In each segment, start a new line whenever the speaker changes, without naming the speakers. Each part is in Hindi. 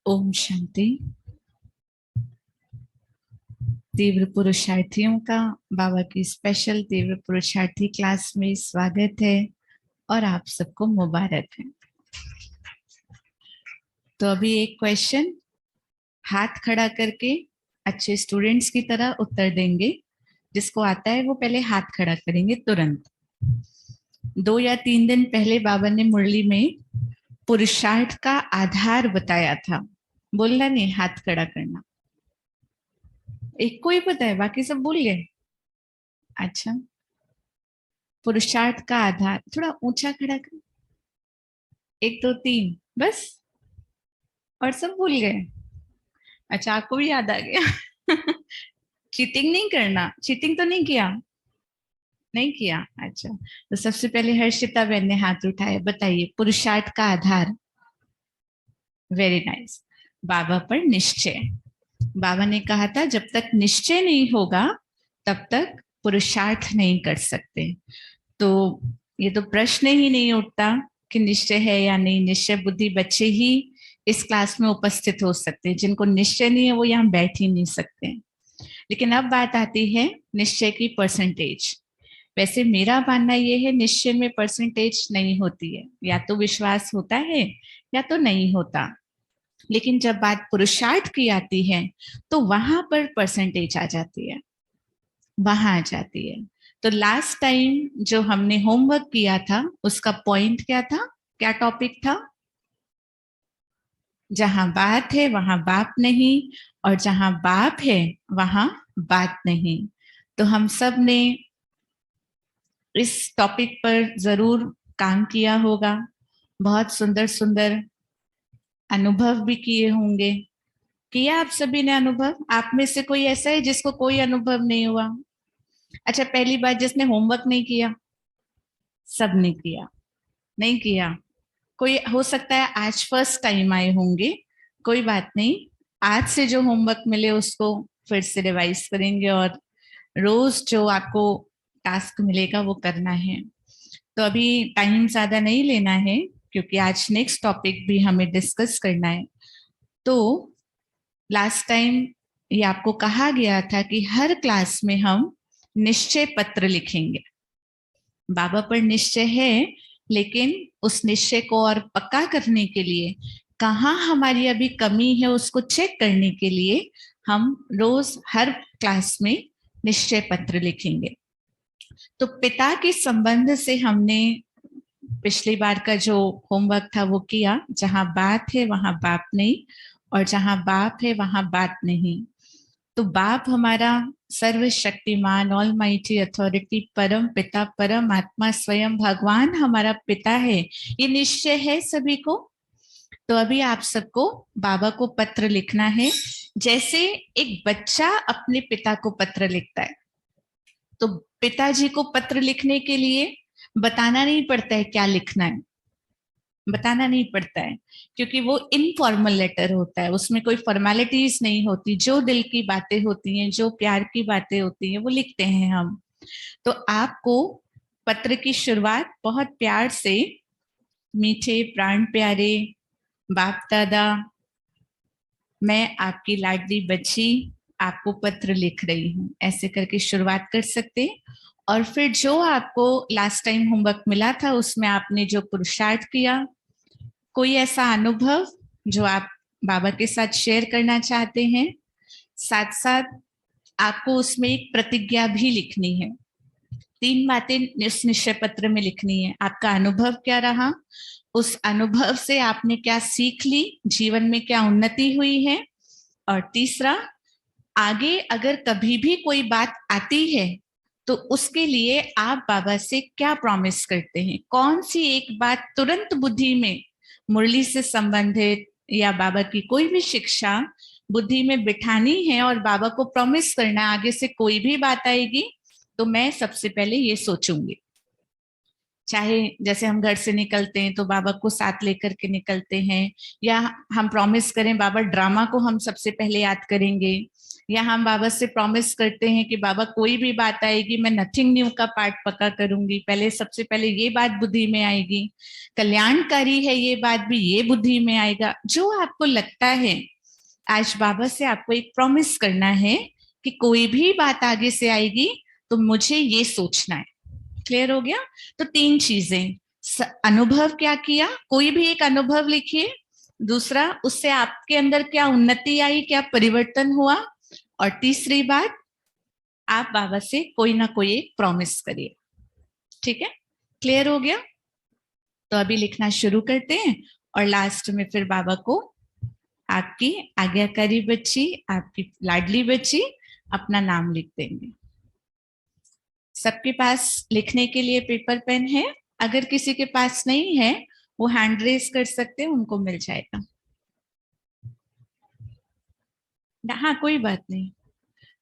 ओम शांति। तीव्र पुरुषार्थियों का बाबा की स्पेशल तीव्र पुरुषार्थी क्लास में स्वागत है और आप सबको मुबारक है। तो अभी एक क्वेश्चन हाथ खड़ा करके अच्छे स्टूडेंट्स की तरह उत्तर देंगे। जिसको आता है वो पहले हाथ खड़ा करेंगे तुरंत। 2 या 3 दिन पहले बाबा ने मुरली में पुरुषार्थ का आधार बताया था। बोलना नहीं, हाथ खड़ा करना। एक को ही पता है, बाकी सब भूल गए। अच्छा, पुरुषार्थ का आधार थोड़ा ऊंचा खड़ा कर। 1 2 3 बस, और सब भूल गए। अच्छा, आपको भी याद आ गया। चीटिंग नहीं करना। चीटिंग तो नहीं किया? नहीं किया। अच्छा, तो सबसे पहले हर्षिता बहन ने हाथ उठाया। बताइए पुरुषार्थ का आधार। Very nice. बाबा पर निश्चय। बाबा ने कहा था जब तक निश्चय नहीं होगा तब तक पुरुषार्थ नहीं कर सकते। तो ये तो प्रश्न ही नहीं उठता कि निश्चय है या नहीं। निश्चय बुद्धि बच्चे ही इस क्लास में उपस्थित हो सकते हैं। जिनको निश्चय नहीं है वो यहाँ बैठ ही नहीं सकते। लेकिन अब बात आती है निश्चय की परसेंटेज। वैसे मेरा मानना ये है निश्चय में परसेंटेज नहीं होती है। या तो विश्वास होता है या तो नहीं होता। लेकिन जब बात पुरुषार्थ की आती है तो वहां पर परसेंटेज आ जाती है, वहां आ जाती है। तो लास्ट टाइम जो हमने होमवर्क किया था उसका पॉइंट क्या था? क्या टॉपिक था? जहां बात है वहां बाप नहीं, और जहां बाप है वहां बात नहीं। तो हम सब ने इस टॉपिक पर जरूर काम किया होगा। बहुत सुंदर सुंदर अनुभव भी किए होंगे। किया आप सभी ने अनुभव? आप में से कोई ऐसा है जिसको कोई अनुभव नहीं हुआ? अच्छा, पहली बात जिसने होमवर्क नहीं किया। सब ने किया? नहीं किया? कोई हो सकता है आज फर्स्ट टाइम आए होंगे। कोई बात नहीं, आज से जो होमवर्क मिले उसको फिर से रिवाइज करेंगे और रोज जो आपको टास्क मिलेगा वो करना है। तो अभी टाइम ज्यादा नहीं लेना है क्योंकि आज नेक्स्ट टॉपिक भी हमें डिस्कस करना है। तो लास्ट टाइम ये आपको कहा गया था कि हर क्लास में हम निश्चय पत्र लिखेंगे। बाबा पर निश्चय है, लेकिन उस निश्चय को और पक्का करने के लिए, कहाँ हमारी अभी कमी है उसको चेक करने के लिए हम रोज हर क्लास में निश्चय पत्र लिखेंगे। तो पिता के संबंध से हमने पिछली बार का जो होमवर्क था वो किया। जहां बात है वहां बाप नहीं, और जहां बाप है वहां बात नहीं। तो बाप हमारा सर्वशक्तिमान ऑल माइटी अथॉरिटी परम पिता परम आत्मा स्वयं भगवान हमारा पिता है। ये निश्चय है सभी को। तो अभी आप सबको बाबा को पत्र लिखना है, जैसे एक बच्चा अपने पिता को पत्र लिखता है। तो पिताजी को पत्र लिखने के लिए बताना नहीं पड़ता है क्या लिखना है। बताना नहीं पड़ता है क्योंकि वो इनफॉर्मल लेटर होता है। उसमें कोई फॉर्मेलिटीज नहीं होती। जो दिल की बातें होती हैं, जो प्यार की बातें होती हैं वो लिखते हैं हम। तो आपको पत्र की शुरुआत बहुत प्यार से, मीठे प्राण प्यारे बाप दादा, मैं आपकी लाडली बच्ची आपको पत्र लिख रही हूँ, ऐसे करके शुरुआत कर सकते। और फिर जो आपको लास्ट टाइम होमवर्क मिला था उसमें आपने जो पुरुषार्थ किया, कोई ऐसा अनुभव जो आप बाबा के साथ शेयर करना चाहते हैं, साथ साथ आपको उसमें एक प्रतिज्ञा भी लिखनी है। 3 बातें उस निश्चय पत्र में लिखनी है। आपका अनुभव क्या रहा, उस अनुभव से आपने क्या सीख ली, जीवन में क्या उन्नति हुई है, और तीसरा, आगे अगर कभी भी कोई बात आती है तो उसके लिए आप बाबा से क्या प्रॉमिस करते हैं। कौन सी एक बात तुरंत बुद्धि में, मुरली से संबंधित या बाबा की कोई भी शिक्षा बुद्धि में बिठानी है और बाबा को प्रॉमिस करना है आगे से कोई भी बात आएगी तो मैं सबसे पहले ये सोचूंगी। चाहे जैसे हम घर से निकलते हैं तो बाबा को साथ लेकर के निकलते हैं, या हम प्रॉमिस करें बाबा ड्रामा को हम सबसे पहले याद करेंगे, या हम बाबा से प्रॉमिस करते हैं कि बाबा कोई भी बात आएगी मैं नथिंग न्यू का पाठ पक्का करूंगी, पहले सबसे पहले ये बात बुद्धि में आएगी, कल्याणकारी है ये बात भी, ये बुद्धि में आएगा। जो आपको लगता है, आज बाबा से आपको एक प्रॉमिस करना है कि कोई भी बात आगे से आएगी तो मुझे ये सोचना है। क्लियर हो गया? तो 3 चीजें, अनुभव क्या किया, कोई भी एक अनुभव लिखिए। दूसरा, उससे आपके अंदर क्या उन्नति आई, क्या परिवर्तन हुआ। और तीसरी बात, आप बाबा से कोई ना कोई एक प्रॉमिस करिए। ठीक है? क्लियर हो गया? तो अभी लिखना शुरू करते हैं और लास्ट में फिर बाबा को आपकी आज्ञाकारी बच्ची, आपकी लाडली बच्ची अपना नाम लिख देंगे। सबके पास लिखने के लिए पेपर पेन है? अगर किसी के पास नहीं है वो हैंड रेज कर सकते हैं, उनको मिल जाएगा। हाँ, कोई बात नहीं।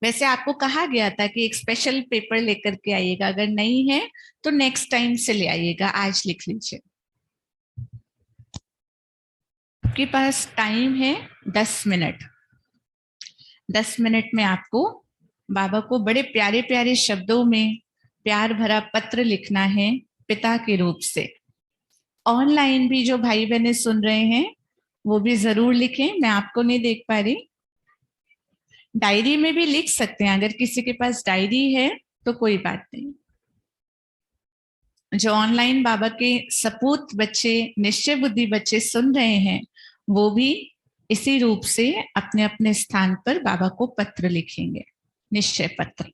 वैसे आपको कहा गया था कि एक स्पेशल पेपर लेकर के आइएगा, अगर नहीं है तो नेक्स्ट टाइम से ले आइएगा, आज लिख लीजिए। आपके पास टाइम है 10 मिनट। 10 मिनट में आपको बाबा को बड़े प्यारे प्यारे शब्दों में प्यार भरा पत्र लिखना है पिता के रूप से। ऑनलाइन भी जो भाई बहनें सुन रहे हैं वो भी जरूर लिखें, मैं आपको नहीं देख पा रही। डायरी में भी लिख सकते हैं, अगर किसी के पास डायरी है तो कोई बात नहीं। जो ऑनलाइन बाबा के सपूत बच्चे, निश्चय बुद्धि बच्चे सुन रहे हैं, वो भी इसी रूप से अपने अपने स्थान पर बाबा को पत्र लिखेंगे, निश्चय पत्र।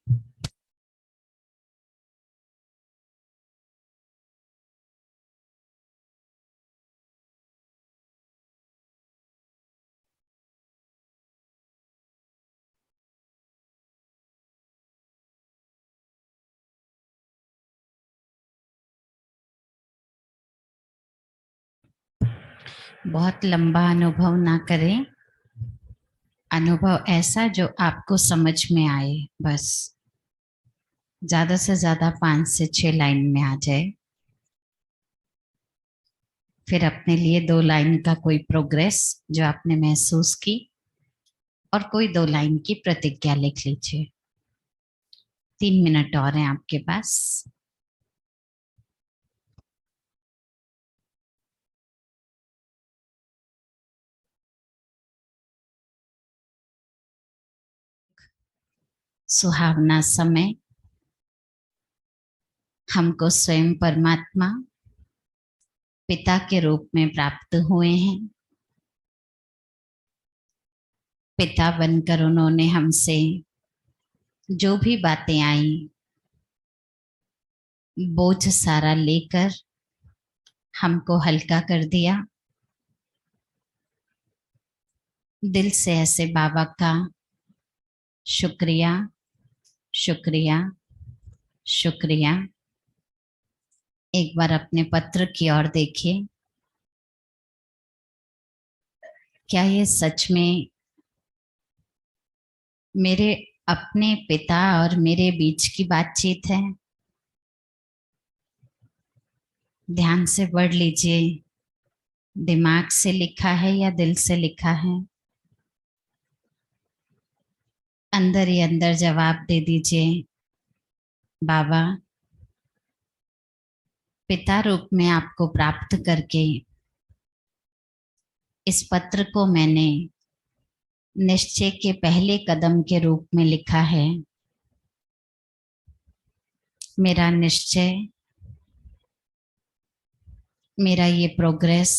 बहुत लंबा अनुभव ना करें, अनुभव ऐसा जो आपको समझ में आए, बस ज्यादा से ज्यादा 5 से 6 लाइन में आ जाए। फिर अपने लिए 2 लाइन का कोई प्रोग्रेस जो आपने महसूस की और कोई 2 लाइन की प्रतिज्ञा लिख लीजिए। 3 मिनट और हैं आपके पास। सुहावना समय हमको स्वयं परमात्मा पिता के रूप में प्राप्त हुए हैं। पिता बनकर उन्होंने हमसे जो भी बातें आई, बोझ सारा लेकर हमको हल्का कर दिया। दिल से ऐसे बाबा का शुक्रिया, शुक्रिया, शुक्रिया। एक बार अपने पत्र की ओर देखिए, क्या ये सच में मेरे अपने पिता और मेरे बीच की बातचीत है? ध्यान से पढ़ लीजिए, दिमाग से लिखा है या दिल से लिखा है। अंदर ही अंदर जवाब दे दीजिए, बाबा पिता रूप में आपको प्राप्त करके इस पत्र को मैंने निश्चय के पहले कदम के रूप में लिखा है। मेरा निश्चय, मेरा ये प्रोग्रेस,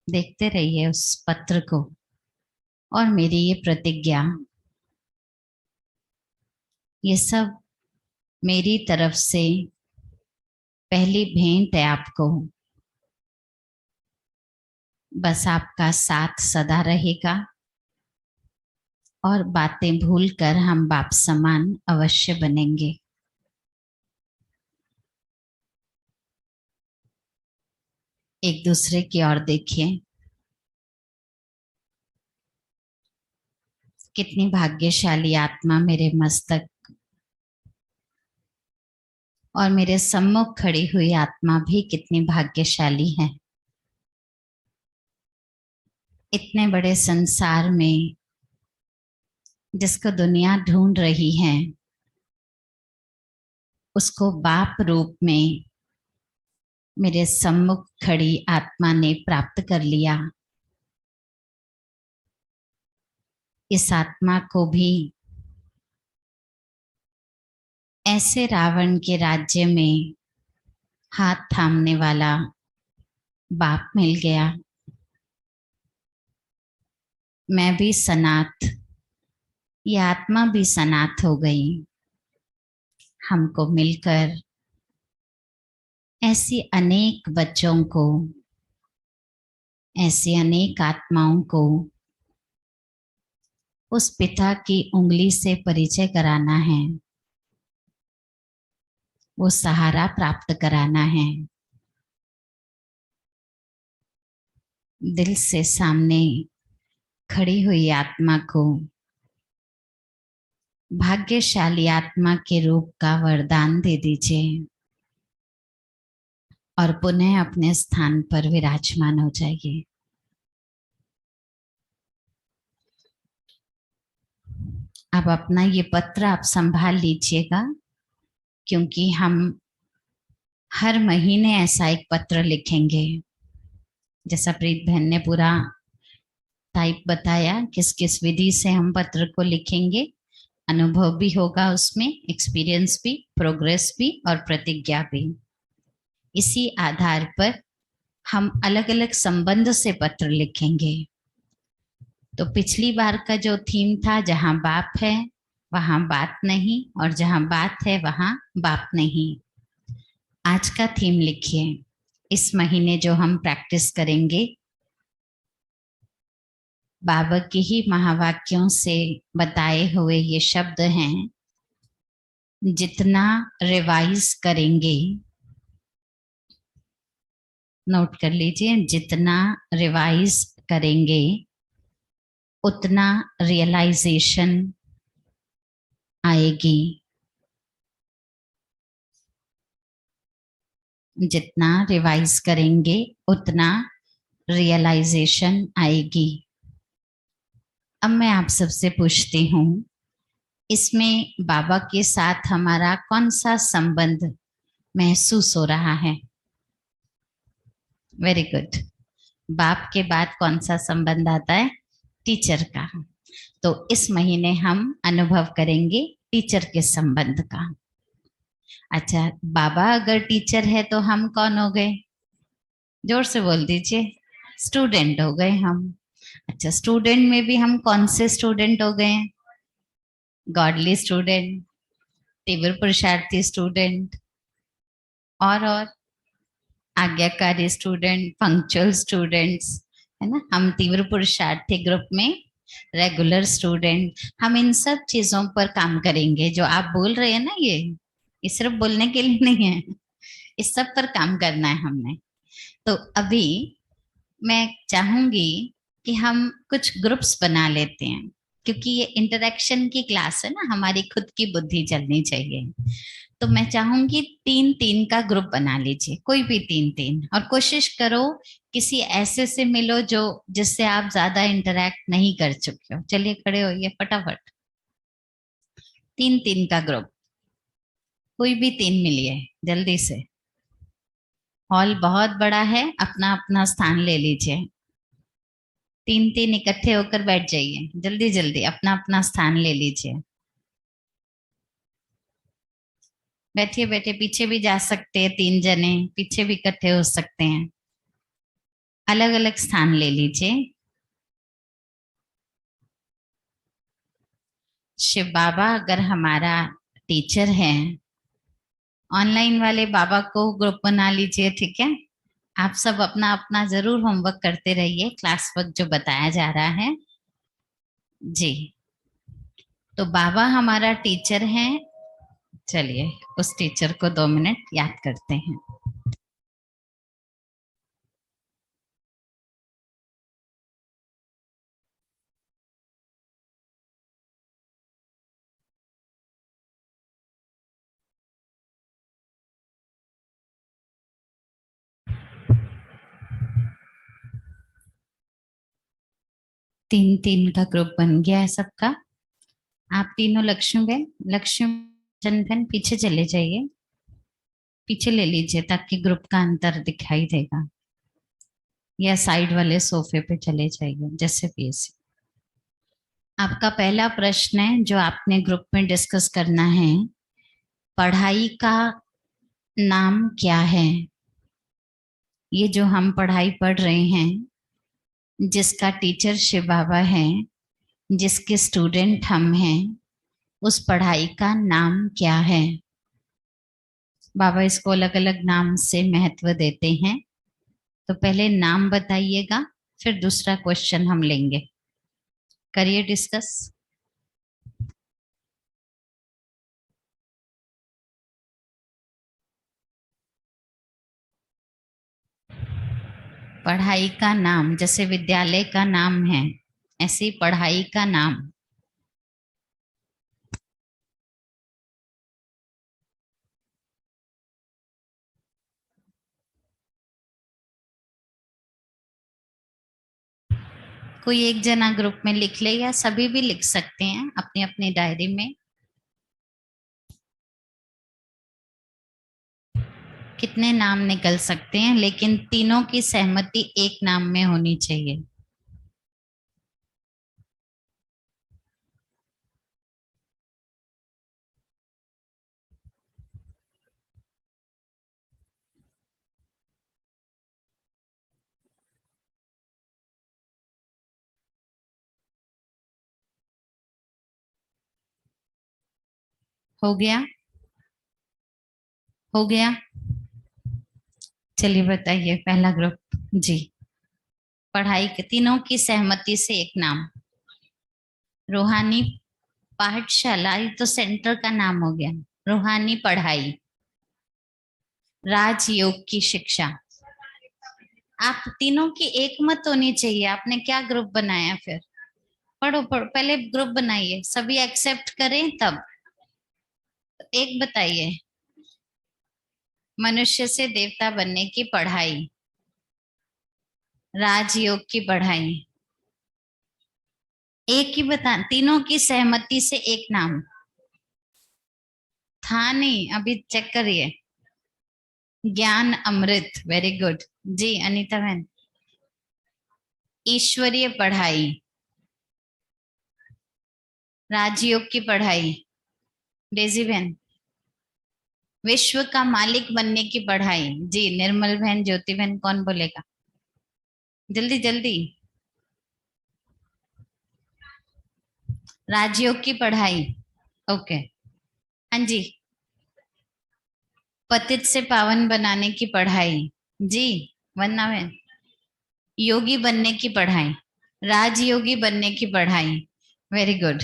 देखते रहिए उस पत्र को, और मेरी ये प्रतिज्ञा, ये सब मेरी तरफ से पहली भेंट है आपको। बस आपका साथ सदा रहेगा और बातें भूलकर हम बाप समान अवश्य बनेंगे। एक दूसरे की ओर देखिए, कितनी भाग्यशाली आत्मा मेरे मस्तक और मेरे सम्मुख खड़ी हुई आत्मा भी कितनी भाग्यशाली है। इतने बड़े संसार में जिसको दुनिया ढूंढ रही है, उसको बाप रूप में मेरे सम्मुख खड़ी आत्मा ने प्राप्त कर लिया। इस आत्मा को भी ऐसे रावण के राज्य में हाथ थामने वाला बाप मिल गया। मैं भी सनाथ, ये आत्मा भी सनाथ हो गई। हमको मिलकर ऐसी अनेक बच्चों को, ऐसी अनेक आत्माओं को उस पिता की उंगली से परिचय कराना है, वो सहारा प्राप्त कराना है। दिल से सामने खड़ी हुई आत्मा को भाग्यशाली आत्मा के रूप का वरदान दे दीजिए और पुनः अपने स्थान पर विराजमान हो जाइए। अब अपना ये पत्र आप संभाल लीजिएगा, क्योंकि हम हर महीने ऐसा एक पत्र लिखेंगे। जैसा प्रीत बहन ने पूरा टाइप बताया, किस किस विधि से हम पत्र को लिखेंगे, अनुभव भी होगा उसमें, एक्सपीरियंस भी, प्रोग्रेस भी और प्रतिज्ञा भी। इसी आधार पर हम अलग अलग संबंध से पत्र लिखेंगे। तो पिछली बार का जो थीम था, जहां बाप है वहां बात नहीं, और जहां बात है वहां बाप नहीं। आज का थीम लिखिए। इस महीने जो हम प्रैक्टिस करेंगे, बाबा के ही महावाक्यों से बताए हुए ये शब्द हैं। जितना रिवाइज करेंगे, नोट कर लीजिए, जितना रिवाइज करेंगे उतना रियलाइजेशन आएगी। जितना रिवाइज करेंगे उतना रियलाइजेशन आएगी। अब मैं आप सबसे पूछती हूँ, इसमें बाबा के साथ हमारा कौन सा संबंध महसूस हो रहा है? Very good. बाप के बाद कौन सा संबंध आता है? टीचर का। तो इस महीने हम अनुभव करेंगे टीचर के संबंध का। अच्छा, बाबा अगर टीचर है तो हम कौन हो गए? जोर से बोल दीजिए। स्टूडेंट हो गए हम। अच्छा, स्टूडेंट में भी हम कौन से स्टूडेंट हो गए? गॉडली स्टूडेंट, तीव्र पुरुषार्थी स्टूडेंट, और आज्ञाकारी स्टूडेंट, पंक्चुअल स्टूडेंट्स, है ना। हम तीव्र पुरुषार्थी ग्रुप में रेगुलर स्टूडेंट। हम इन सब चीजों पर काम करेंगे जो आप बोल रहे हैं ना, ये सिर्फ बोलने के लिए नहीं है, इस सब पर काम करना है हमने। तो अभी मैं चाहूंगी कि हम कुछ ग्रुप्स बना लेते हैं, क्योंकि ये इंटरेक्शन की क्लास है ना, हमारी खुद की बुद्धि चलनी चाहिए। तो मैं चाहूंगी 3-3 का ग्रुप बना लीजिए, कोई भी 3-3, और कोशिश करो किसी ऐसे से मिलो जो जिससे आप ज्यादा इंटरेक्ट नहीं कर चुके हो। चलिए खड़े होइए फटाफट। 3-3 का ग्रुप, कोई भी 3 मिलिए जल्दी से। हॉल बहुत बड़ा है, अपना अपना स्थान ले लीजिए। 3-3 इकट्ठे होकर बैठ जाइए, जल्दी जल्दी अपना अपना स्थान ले लीजिए। बैठिए बैठिए, पीछे भी जा सकते हैं, 3 जने पीछे भी इकट्ठे हो सकते हैं। अलग अलग स्थान ले लीजिए। शिव बाबा अगर हमारा टीचर है, ऑनलाइन वाले बाबा को ग्रुप बना लीजिए, ठीक है। आप सब अपना अपना जरूर होमवर्क करते रहिए, क्लास वर्क जो बताया जा रहा है जी। तो बाबा हमारा टीचर है। चलिए उस टीचर को 2 मिनट याद करते हैं। तीन तीन का ग्रुप बन गया है सबका। आप तीनों लक्ष्मी बहन पीछे चले जाइए, पीछे ले लीजिए ताकि ग्रुप का अंतर दिखाई देगा, या साइड वाले सोफे पे चले जाइए, जैसे भी ऐसे। आपका पहला प्रश्न है जो आपने ग्रुप में डिस्कस करना है, पढ़ाई का नाम क्या है? ये जो हम पढ़ाई पढ़ रहे हैं, जिसका टीचर शिव बाबा है, जिसके स्टूडेंट हम हैं, उस पढ़ाई का नाम क्या है? बाबा इसको अलग अलग नाम से महत्व देते हैं, तो पहले नाम बताइएगा, फिर दूसरा क्वेश्चन हम लेंगे। करिए डिस्कस। पढ़ाई का नाम, जैसे विद्यालय का नाम है, ऐसी पढ़ाई का नाम। कोई एक जना ग्रुप में लिख ले, या सभी भी लिख सकते हैं अपनी अपनी डायरी में। कितने नाम निकल सकते हैं, लेकिन तीनों की सहमति एक नाम में होनी चाहिए। हो गया? हो गया? चलिए बताइए पहला ग्रुप जी। पढ़ाई के तीनों की सहमति से एक नाम। रूहानी पाठशाला, ये तो सेंटर का नाम हो गया। रूहानी पढ़ाई, राजयोग की शिक्षा। आप तीनों की एक मत होनी चाहिए। आपने क्या ग्रुप बनाया फिर? पढ़ो पढ़ो, पहले ग्रुप बनाइए, सभी एक्सेप्ट करें तब। एक बताइए, मनुष्य से देवता बनने की पढ़ाई, राजयोग की पढ़ाई। एक ही बता, तीनों की सहमति से एक नाम था नहीं, अभी चेक करिए। ज्ञान अमृत, वेरी गुड जी। अनीता बहन, ईश्वरीय पढ़ाई, राजयोग की पढ़ाई। डेजी बहन, विश्व का मालिक बनने की पढ़ाई जी। निर्मल बहन, ज्योति बहन, कौन बोलेगा? जल्दी जल्दी। राजयोग की पढ़ाई, ओके। हाँ जी। पतित से पावन बनाने की पढ़ाई जी। वंदना बहन, योगी बनने की पढ़ाई, राजयोगी बनने की पढ़ाई, वेरी गुड।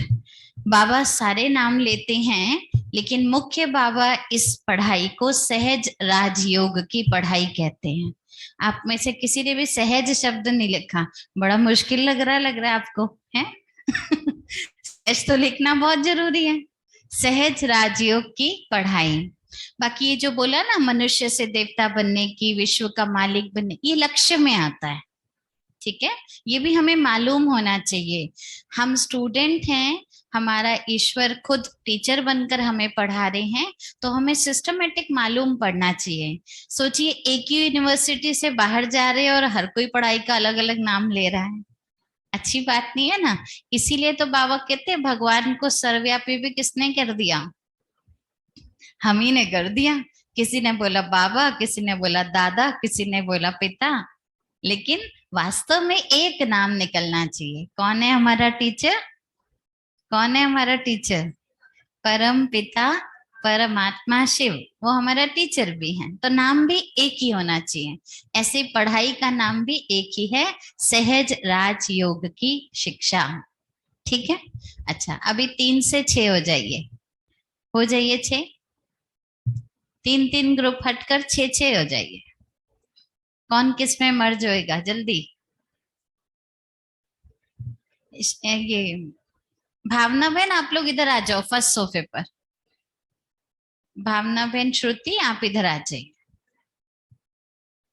बाबा सारे नाम लेते हैं, लेकिन मुख्य बाबा इस पढ़ाई को सहज राजयोग की पढ़ाई कहते हैं। आप में से किसी ने भी सहज शब्द नहीं लिखा, बड़ा मुश्किल लग रहा है आपको, है? सहज तो लिखना बहुत जरूरी है। सहज राजयोग की पढ़ाई। बाकी ये जो बोला ना, मनुष्य से देवता बनने की, विश्व का मालिक बनने, ये लक्ष्य में आता है, ठीक है? ये भी हमें मालूम होना चाहिए। हम स्टूडेंट हैं, हमारा ईश्वर खुद टीचर बनकर हमें पढ़ा रहे हैं, तो हमें सिस्टमेटिक मालूम पढ़ना चाहिए। सोचिए, एक ही यूनिवर्सिटी से बाहर जा रहे हैं और हर कोई पढ़ाई का अलग अलग नाम ले रहा है, अच्छी बात नहीं है ना। इसीलिए तो बाबा कहते हैं, भगवान को सर्वव्यापी भी किसने कर दिया? हम ही ने कर दिया। किसी ने बोला बाबा, किसी ने बोला दादा, किसी ने बोला पिता, लेकिन वास्तव में एक नाम निकलना चाहिए। कौन है हमारा टीचर? कौन है हमारा टीचर? परम पिता परमात्मा शिव, वो हमारा टीचर भी है, तो नाम भी एक ही होना चाहिए। ऐसे पढ़ाई का नाम भी एक ही है, सहज राजयोग की शिक्षा, ठीक है? अच्छा, अभी 3 से 6 हो जाइए, हो जाइए 6। 3 3 ग्रुप हटकर 6 6 हो जाइए। कौन किस में मर्ज होएगा? जल्दी। ये भावना बहन, आप लोग इधर आ जाओ फर्स्ट सोफे पर। भावना बहन, श्रुति, आप इधर आ जाइए।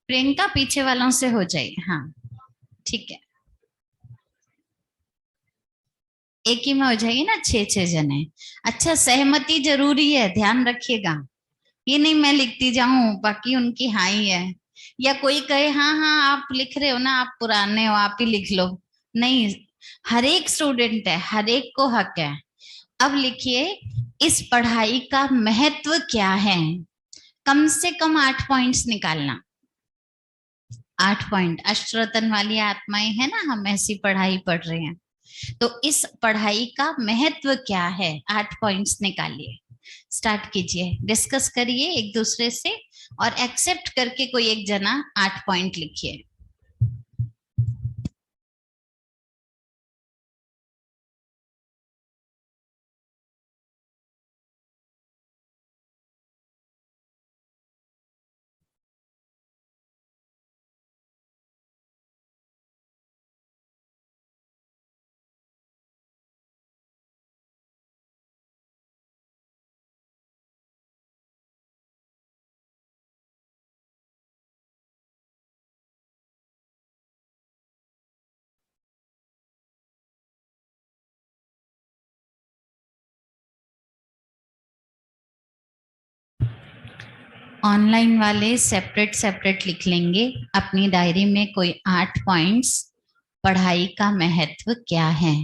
प्रियंका, पीछे वालों से हो जाइए, हाँ ठीक है। एक ही में हो जाएगी ना, 6 जने। अच्छा, सहमति जरूरी है, ध्यान रखिएगा। ये नहीं मैं लिखती जाऊं बाकी उनकी हाँ ही है, या कोई कहे हाँ हाँ आप लिख रहे हो ना, आप पुराने हो आप ही लिख लो। नहीं, हर एक स्टूडेंट है, हर एक को हक है। अब लिखिए, इस पढ़ाई का महत्व क्या है। कम से कम 8 पॉइंट्स निकालना। 8 पॉइंट, अष्टरतन वाली आत्माएं है ना, हम ऐसी पढ़ाई पढ़ रहे हैं, तो इस पढ़ाई का महत्व क्या है, 8 पॉइंट्स निकालिए। स्टार्ट कीजिए, डिस्कस करिए एक दूसरे से, और एक्सेप्ट करके कोई एक जना 8 पॉइंट लिखिए। ऑनलाइन वाले सेपरेट सेपरेट लिख लेंगे अपनी डायरी में, कोई 8 पॉइंट्स, पढ़ाई का महत्व क्या है।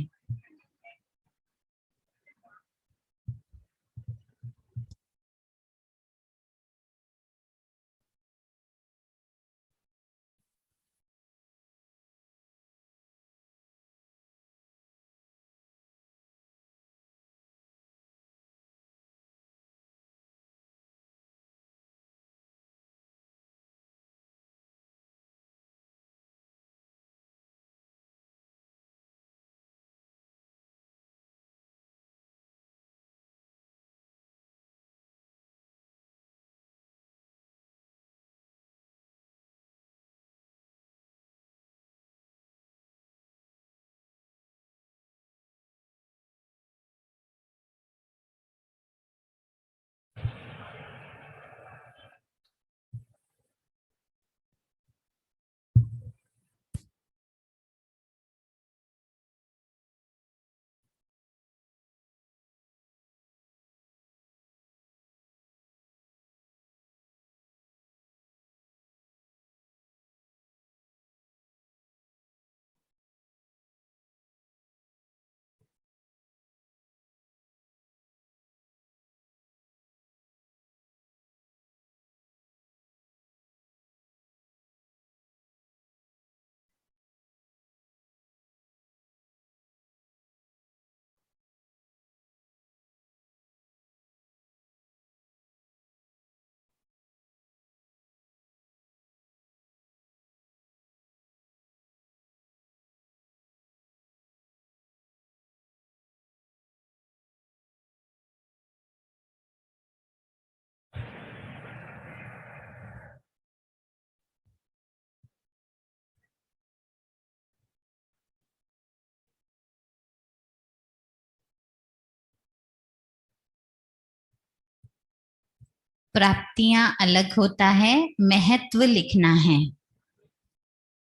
प्राप्तियां अलग होता है, महत्व लिखना है।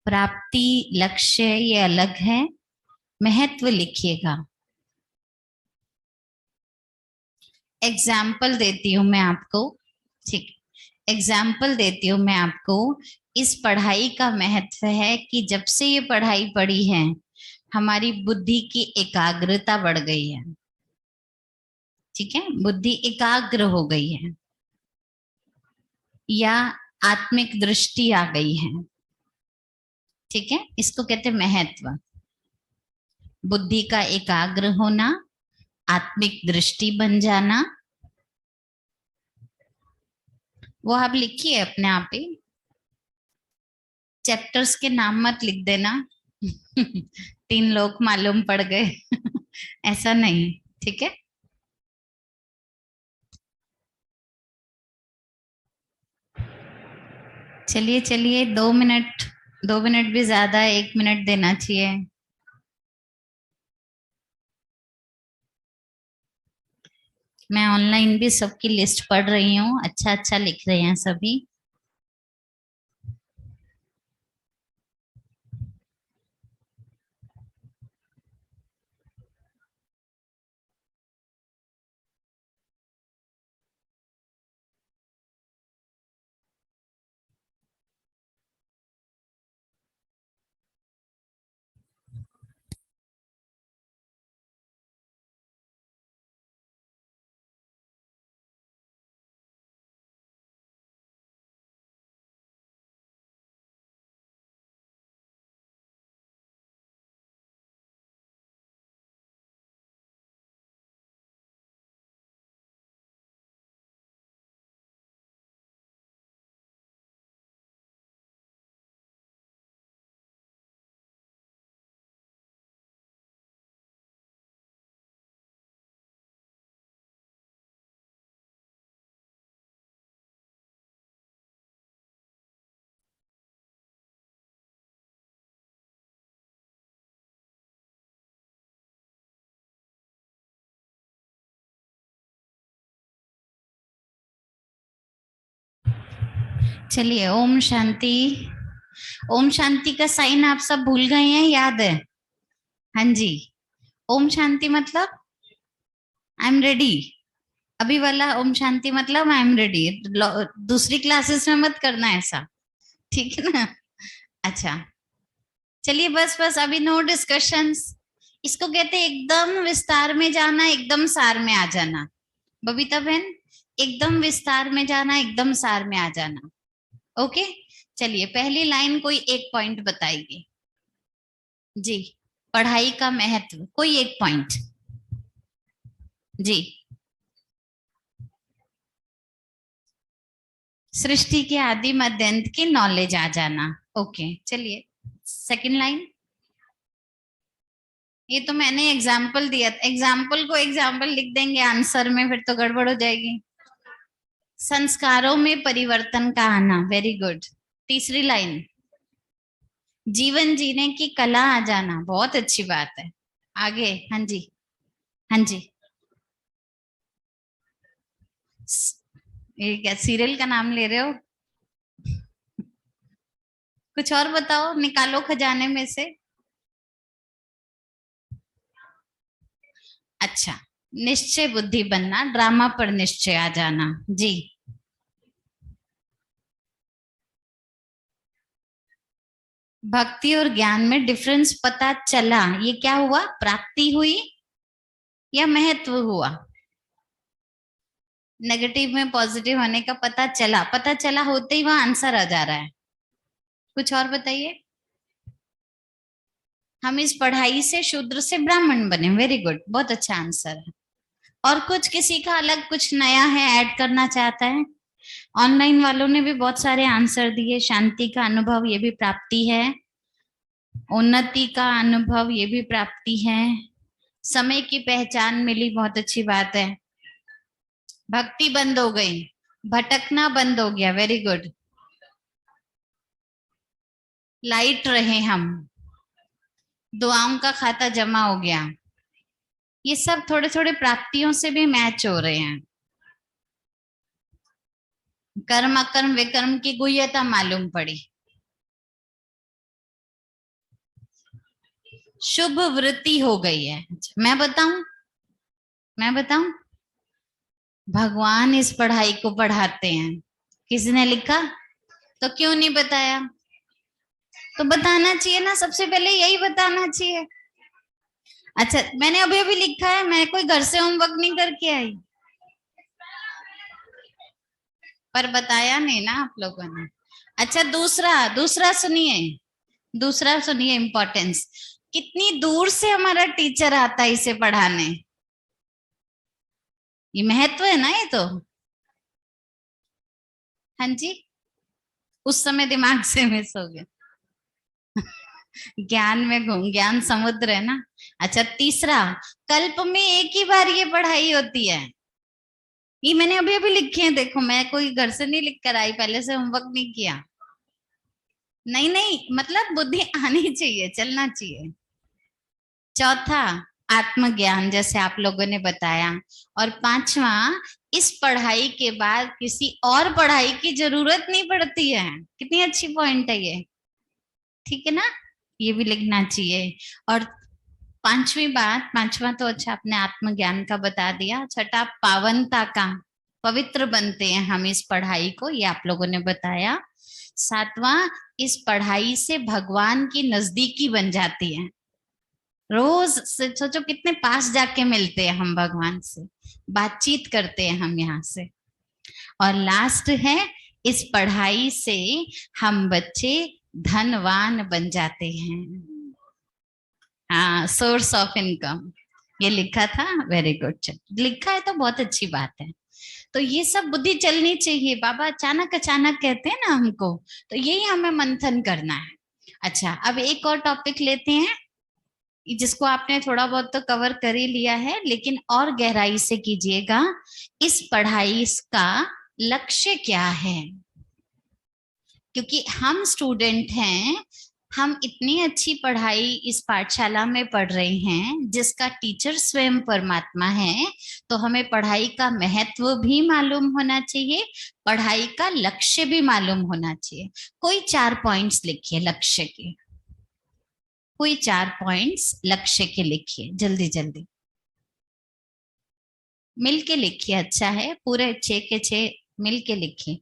प्राप्ति लक्ष्य ये अलग है, महत्व लिखिएगा। एग्जाम्पल देती हूँ मैं आपको, ठीक, एग्जाम्पल देती हूँ मैं आपको। इस पढ़ाई का महत्व है कि जब से ये पढ़ाई पढ़ी है, हमारी बुद्धि की एकाग्रता बढ़ गई है। ठीक है, बुद्धि एकाग्र हो गई है, या आत्मिक दृष्टि आ गई है। ठीक है, इसको कहते हैं महत्व। बुद्धि का एकाग्र होना, आत्मिक दृष्टि बन जाना। वो आप लिखिए अपने आप ही, चैप्टर्स के नाम मत लिख देना। 3 लोग मालूम पड़ गए। ऐसा नहीं, ठीक है। चलिए चलिए, 2 मिनट, 2 मिनट भी ज्यादा है, 1 मिनट देना चाहिए। मैं ऑनलाइन भी सबकी लिस्ट पढ़ रही हूँ, अच्छा अच्छा लिख रहे हैं सभी। चलिए, ओम शांति। ओम शांति का साइन आप सब भूल गए हैं, याद है? हाँ जी। ओम शांति मतलब आई एम रेडी। अभी वाला ओम शांति मतलब आई एम रेडी। दूसरी क्लासेस में मत करना ऐसा, ठीक है ना? अच्छा, चलिए बस बस अभी नो डिस्कशंस। इसको कहते हैं एकदम विस्तार में जाना, एकदम सार में आ जाना। बबीता बहन, एकदम विस्तार में जाना, एकदम सार में आ जाना। ओके, चलिए पहली लाइन कोई एक पॉइंट बताएगी जी। पढ़ाई का महत्व, कोई एक पॉइंट जी। सृष्टि के आदि मध्य अंत की नॉलेज आ जाना। ओके, चलिए सेकंड लाइन। ये तो मैंने एग्जाम्पल दिया था, एग्जाम्पल को एग्जाम्पल लिख देंगे आंसर में, फिर तो गड़बड़ हो जाएगी। संस्कारों में परिवर्तन का आना, वेरी गुड। तीसरी लाइन, जीवन जीने की कला आ जाना, बहुत अच्छी बात है। आगे, हाँ जी, हाँ जी। ये क्या सीरियल का नाम ले रहे हो? कुछ और बताओ, निकालो खजाने में से। अच्छा, निश्चय बुद्धि बनना, ड्रामा पर निश्चय आ जाना जी। भक्ति और ज्ञान में डिफरेंस पता चला, ये क्या हुआ? प्राप्ति हुई या महत्व हुआ? नेगेटिव में पॉजिटिव होने का पता चला, पता चला होते ही वहां आंसर आ जा रहा है। कुछ और बताइए। हम इस पढ़ाई से शूद्र से ब्राह्मण बने, वेरी गुड, बहुत अच्छा आंसर है। और कुछ किसी का अलग कुछ नया है, ऐड करना चाहता है? ऑनलाइन वालों ने भी बहुत सारे आंसर दिए। शांति का अनुभव, ये भी प्राप्ति है। उन्नति का अनुभव, ये भी प्राप्ति है। समय की पहचान मिली, बहुत अच्छी बात है। भक्ति बंद हो गई, भटकना बंद हो गया, वेरी गुड। लाइट रहे हम, दुआओं का खाता जमा हो गया। ये सब थोड़े थोड़े प्राप्तियों से भी मैच हो रहे हैं। कर्म अकर्म विकर्म की गुह्यता मालूम पड़ी। शुभ वृत्ति हो गई है। मैं बताऊं, मैं बताऊं, भगवान इस पढ़ाई को पढ़ाते हैं। किसने लिखा? तो क्यों नहीं बताया? तो बताना चाहिए ना, सबसे पहले यही बताना चाहिए। अच्छा, मैंने अभी अभी लिखा है, मैं कोई घर से होमवर्क नहीं करके आई, पर बताया नहीं ना आप लोगों ने। अच्छा, दूसरा दूसरा सुनिए, दूसरा सुनिए इम्पोर्टेंस। कितनी दूर से हमारा टीचर आता है इसे पढ़ाने, ये महत्व है ना ये तो। हाँ जी, उस समय दिमाग से मिस हो गया। ज्ञान में घूम, ज्ञान समुद्र है ना। अच्छा, तीसरा, कल्प में एक ही बार ये पढ़ाई होती है। ये मैंने अभी अभी लिखे हैं, देखो, मैं कोई घर से नहीं लिख कर आई, पहले से होमवर्क नहीं किया। नहीं नहीं, मतलब बुद्धि आनी चाहिए, चलना चाहिए। चौथा, आत्मज्ञान, जैसे आप लोगों ने बताया। और पांचवा, इस पढ़ाई के बाद किसी और पढ़ाई की जरूरत नहीं पड़ती है। कितनी अच्छी पॉइंट है ये, ठीक है ना? ये भी लिखना चाहिए। और पांचवी बात, पांचवा तो अच्छा अपने आत्मज्ञान का बता दिया। छठा, पावनता का, पवित्र बनते हैं हम इस पढ़ाई को, ये आप लोगों ने बताया। सातवां, इस पढ़ाई से भगवान की नजदीकी बन जाती है। रोज से सोचो कितने पास जाके मिलते हैं हम भगवान से, बातचीत करते हैं हम यहाँ से। और लास्ट है, इस पढ़ाई से हम बच्चे धनवान बन जाते हैं। हाँ, सोर्स ऑफ इनकम, ये लिखा था, वेरी गुड। लिखा है तो बहुत अच्छी बात है। तो ये सब बुद्धि चलनी चाहिए। बाबा अचानक अचानक कहते हैं ना हमको, तो यही हमें मंथन करना है। अच्छा, अब एक और टॉपिक लेते हैं, जिसको आपने थोड़ा बहुत तो कवर कर ही लिया है, लेकिन और गहराई से कीजिएगा। इस पढ़ाई का लक्ष्य क्या है? क्योंकि हम स्टूडेंट हैं, हम इतनी अच्छी पढ़ाई इस पाठशाला में पढ़ रहे हैं जिसका टीचर स्वयं परमात्मा है, तो हमें पढ़ाई का महत्व भी मालूम होना चाहिए, पढ़ाई का लक्ष्य भी मालूम होना चाहिए। कोई 4 पॉइंट्स लिखिए लक्ष्य के, कोई 4 पॉइंट्स लक्ष्य के लिखिए, जल्दी जल्दी मिल के लिखिए। अच्छा है, पूरे 6 के 6 मिल के लिखिए।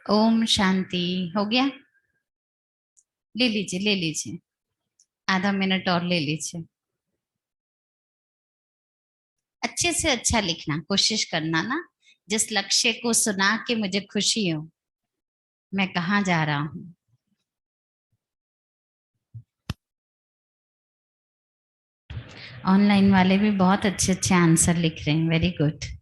ओम शांति। हो गया? ले लीजिए, ले लीजिए, आधा मिनट और ले लीजिए। अच्छे से अच्छा लिखना, कोशिश करना ना, जिस लक्ष्य को सुना के मुझे खुशी हो, मैं कहाँ जा रहा हूँ। ऑनलाइन वाले भी बहुत अच्छे अच्छे आंसर लिख रहे हैं, वेरी गुड।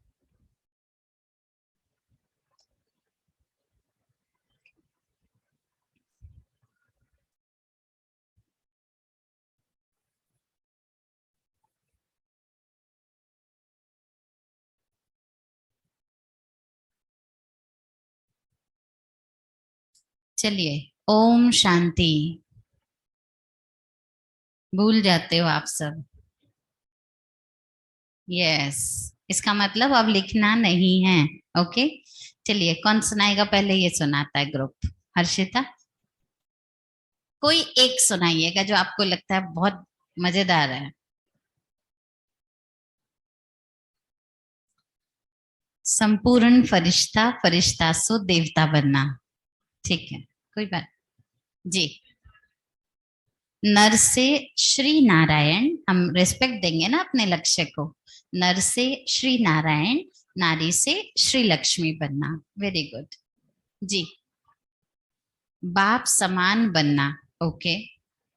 चलिए, ओम शांति। भूल जाते हो आप सब। यस, इसका मतलब अब लिखना नहीं है। ओके, चलिए, कौन सुनाएगा पहले? ये सुनाता है ग्रुप। हर्षिता, कोई एक सुनाइएगा जो आपको लगता है बहुत मजेदार है। संपूर्ण फरिश्ता, फरिश्ता सो देवता बनना। ठीक है, कोई बात जी। नर से श्री नारायण, हम रिस्पेक्ट देंगे ना अपने लक्ष्य को। नर से श्री नारायण, नारी से श्री लक्ष्मी बनना। वेरी गुड जी। बाप समान बनना। Okay,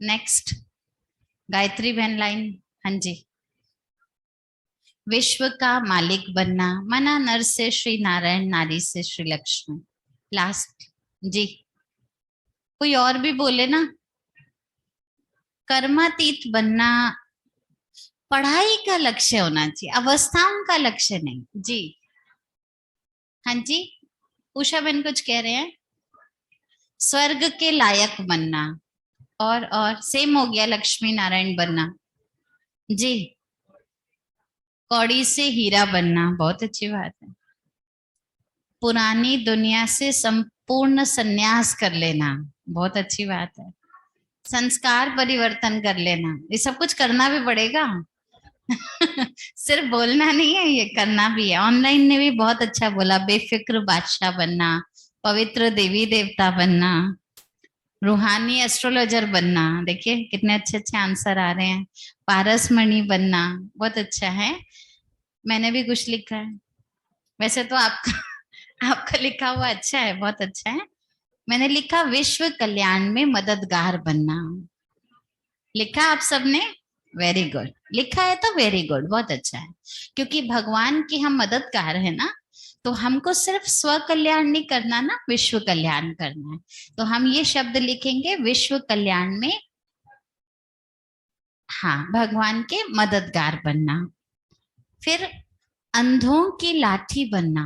next. गायत्री बहन लाइन। हाँ जी। विश्व का मालिक बनना, मना नर से श्री नारायण, नारी से श्री लक्ष्मी। लास्ट जी, कोई और भी बोले ना। कर्मातीत बनना, पढ़ाई का लक्ष्य होना चाहिए, अवस्थाओं का लक्ष्य नहीं जी। हाँ जी, उषा बहन कुछ कह रहे हैं। स्वर्ग के लायक बनना, और सेम हो गया, लक्ष्मी नारायण बनना जी। कौड़ी से हीरा बनना, बहुत अच्छी बात है। पुरानी दुनिया से संपूर्ण संन्यास कर लेना, बहुत अच्छी बात है। संस्कार परिवर्तन कर लेना, ये सब कुछ करना भी पड़ेगा। सिर्फ बोलना नहीं है, ये करना भी है। ऑनलाइन ने भी बहुत अच्छा बोला, बेफिक्र बादशाह बनना, पवित्र देवी देवता बनना, रूहानी एस्ट्रोलॉजर बनना। देखिए कितने अच्छे अच्छे आंसर आ रहे हैं। पारसमणि बनना, बहुत अच्छा है। मैंने भी कुछ लिखा है, वैसे तो आपका आपका लिखा हुआ अच्छा है, बहुत अच्छा है। मैंने लिखा विश्व कल्याण में मददगार बनना। लिखा आप सबने? Very good. लिखा है तो वेरी गुड, बहुत अच्छा है। क्योंकि भगवान की हम मददगार है ना, तो हमको सिर्फ स्व कल्याण नहीं करना ना, विश्व कल्याण करना है। तो हम ये शब्द लिखेंगे विश्व कल्याण में, हाँ, भगवान के मददगार बनना। फिर अंधों की लाठी बनना,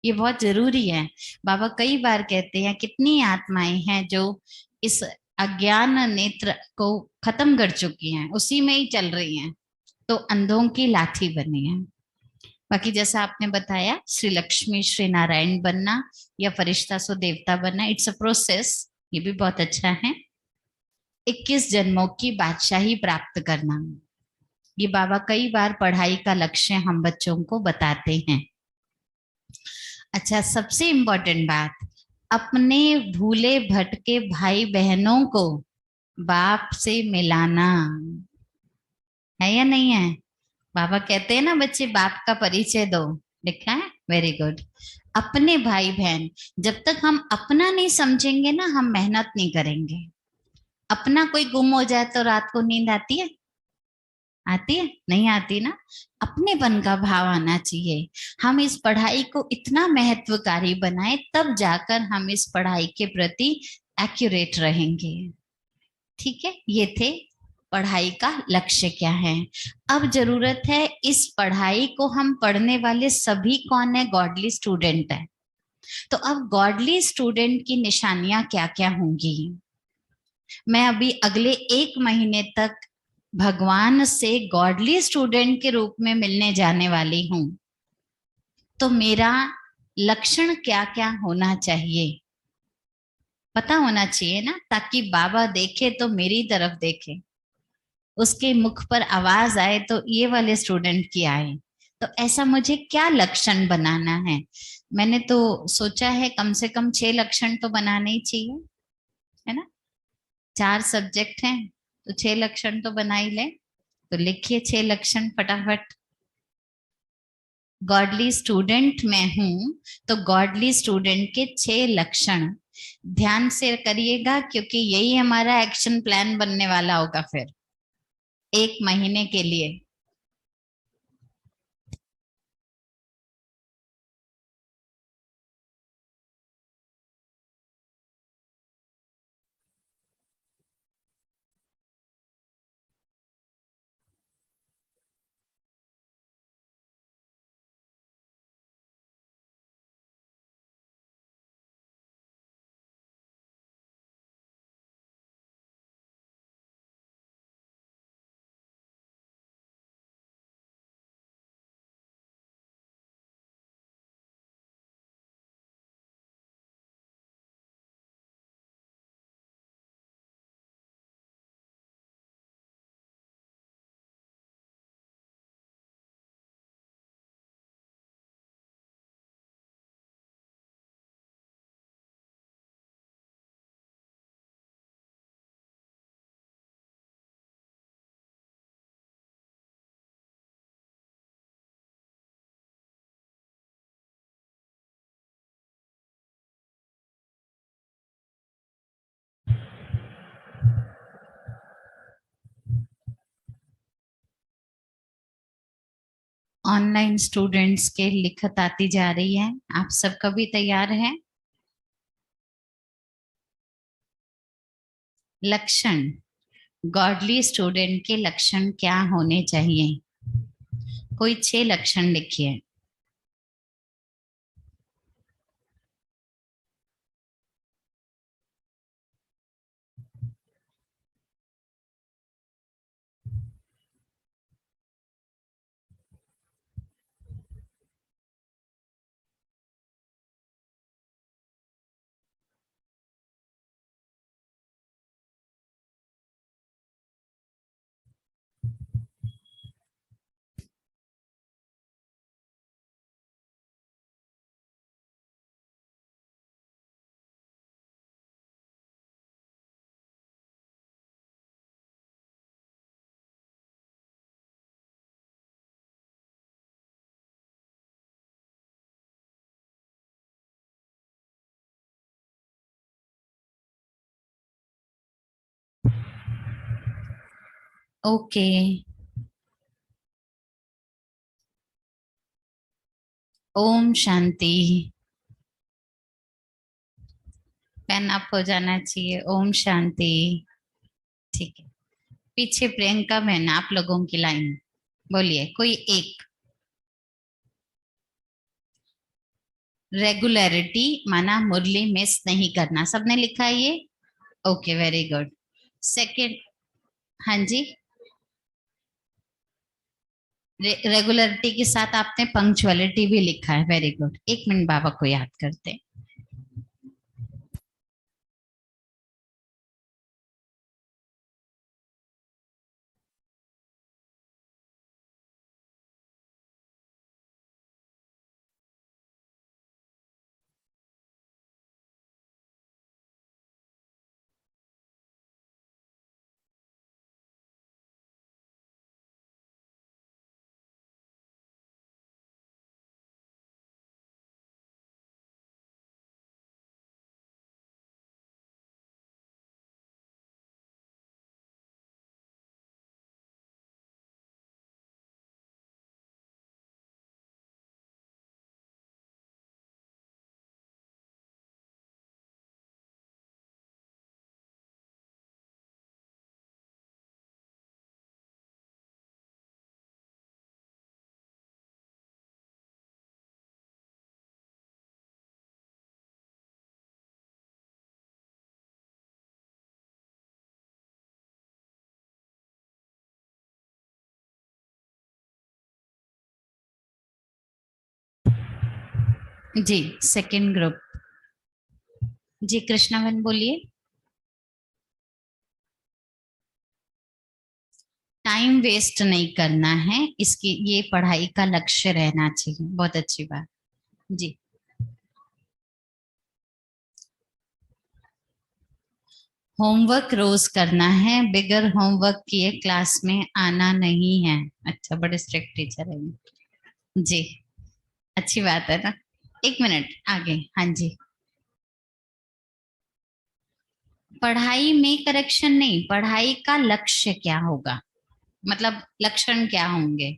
ये बहुत जरूरी है। बाबा कई बार कहते हैं कितनी आत्माएं हैं जो इस अज्ञान नेत्र को खत्म कर चुकी हैं, उसी में ही चल रही हैं, तो अंधों की लाठी बनी है। बाकी जैसा आपने बताया, श्री लक्ष्मी श्री नारायण बनना या फरिश्ता सो देवता बनना, इट्स अ प्रोसेस, ये भी बहुत अच्छा है। 21 जन्मों की बादशाही प्राप्त करना, ये बाबा कई बार पढ़ाई का लक्ष्य हम बच्चों को बताते हैं। अच्छा, सबसे इम्पोर्टेंट बात, अपने भूले भटके भाई बहनों को बाप से मिलाना है या नहीं है? बाबा कहते हैं ना बच्चे बाप का परिचय दो, लिखा है, वेरी गुड। अपने भाई बहन, जब तक हम अपना नहीं समझेंगे ना, हम मेहनत नहीं करेंगे। अपना कोई गुम हो जाए तो रात को नींद आती है? आती है? नहीं आती ना। अपनेपन का भाव आना चाहिए। हम इस पढ़ाई को इतना महत्वकारी बनाए, तब जाकर हम इस पढ़ाई के प्रति एक्यूरेट रहेंगे। ठीक है, ये थे पढ़ाई का लक्ष्य क्या है। अब जरूरत है इस पढ़ाई को हम पढ़ने वाले सभी कौन है? गॉडली स्टूडेंट है। तो अब गॉडली स्टूडेंट की निशानियां क्या क्या होंगी? मैं अभी अगले 1 महीने तक भगवान से गॉडली स्टूडेंट के रूप में मिलने जाने वाली हूं। तो मेरा लक्षण क्या क्या होना चाहिए, पता होना चाहिए ना, ताकि बाबा देखे तो मेरी तरफ देखे, उसके मुख पर आवाज आए तो ये वाले स्टूडेंट की आए। तो ऐसा मुझे क्या लक्षण बनाना है? मैंने तो सोचा है कम से कम 6 लक्षण तो बनाने ही चाहिए, है ना। 4 सब्जेक्ट हैं तो 6 लक्षण तो बना ही ले। तो लिखिए 6 लक्षण फटाफट। गॉडली स्टूडेंट मैं हूं, तो गॉडली स्टूडेंट के 6 लक्षण ध्यान से करिएगा, क्योंकि यही हमारा एक्शन प्लान बनने वाला होगा फिर 1 महीने के लिए। ऑनलाइन स्टूडेंट्स के लिखत आती जा रही है, आप सब कभी तैयार हैं? लक्षण, गॉडली स्टूडेंट के लक्षण क्या होने चाहिए? कोई 6 लक्षण लिखिए। Okay, Om Shanti. Pen up हो जाना चाहिए। ओम शांति। ठीक है, पीछे प्रियंका बहन, आप लोगों की लाइन बोलिए, कोई एक। रेगुलरिटी माना मुरली मिस नहीं करना, सबने लिखा है ये? Okay, very good. सेकंड, हाँ जी, रेगुलरिटी के साथ आपने पंक्चुअलिटी भी लिखा है, वेरी गुड। एक मिनट, बाबा को याद करते हैं। जी, सेकंड ग्रुप। जी, कृष्णावन बोलिए। टाइम वेस्ट नहीं करना है, इसकी ये पढ़ाई का लक्ष्य रहना चाहिए। बहुत अच्छी बात। जी, होमवर्क रोज करना है, बिगर होमवर्क किए क्लास में आना नहीं है। अच्छा, बड़े स्ट्रिक्ट टीचर है ये। जी, अच्छी बात है ना। एक मिनट आगे, हाँ जी। पढ़ाई में करेक्शन नहीं, पढ़ाई का लक्ष्य क्या होगा, मतलब लक्षण क्या होंगे।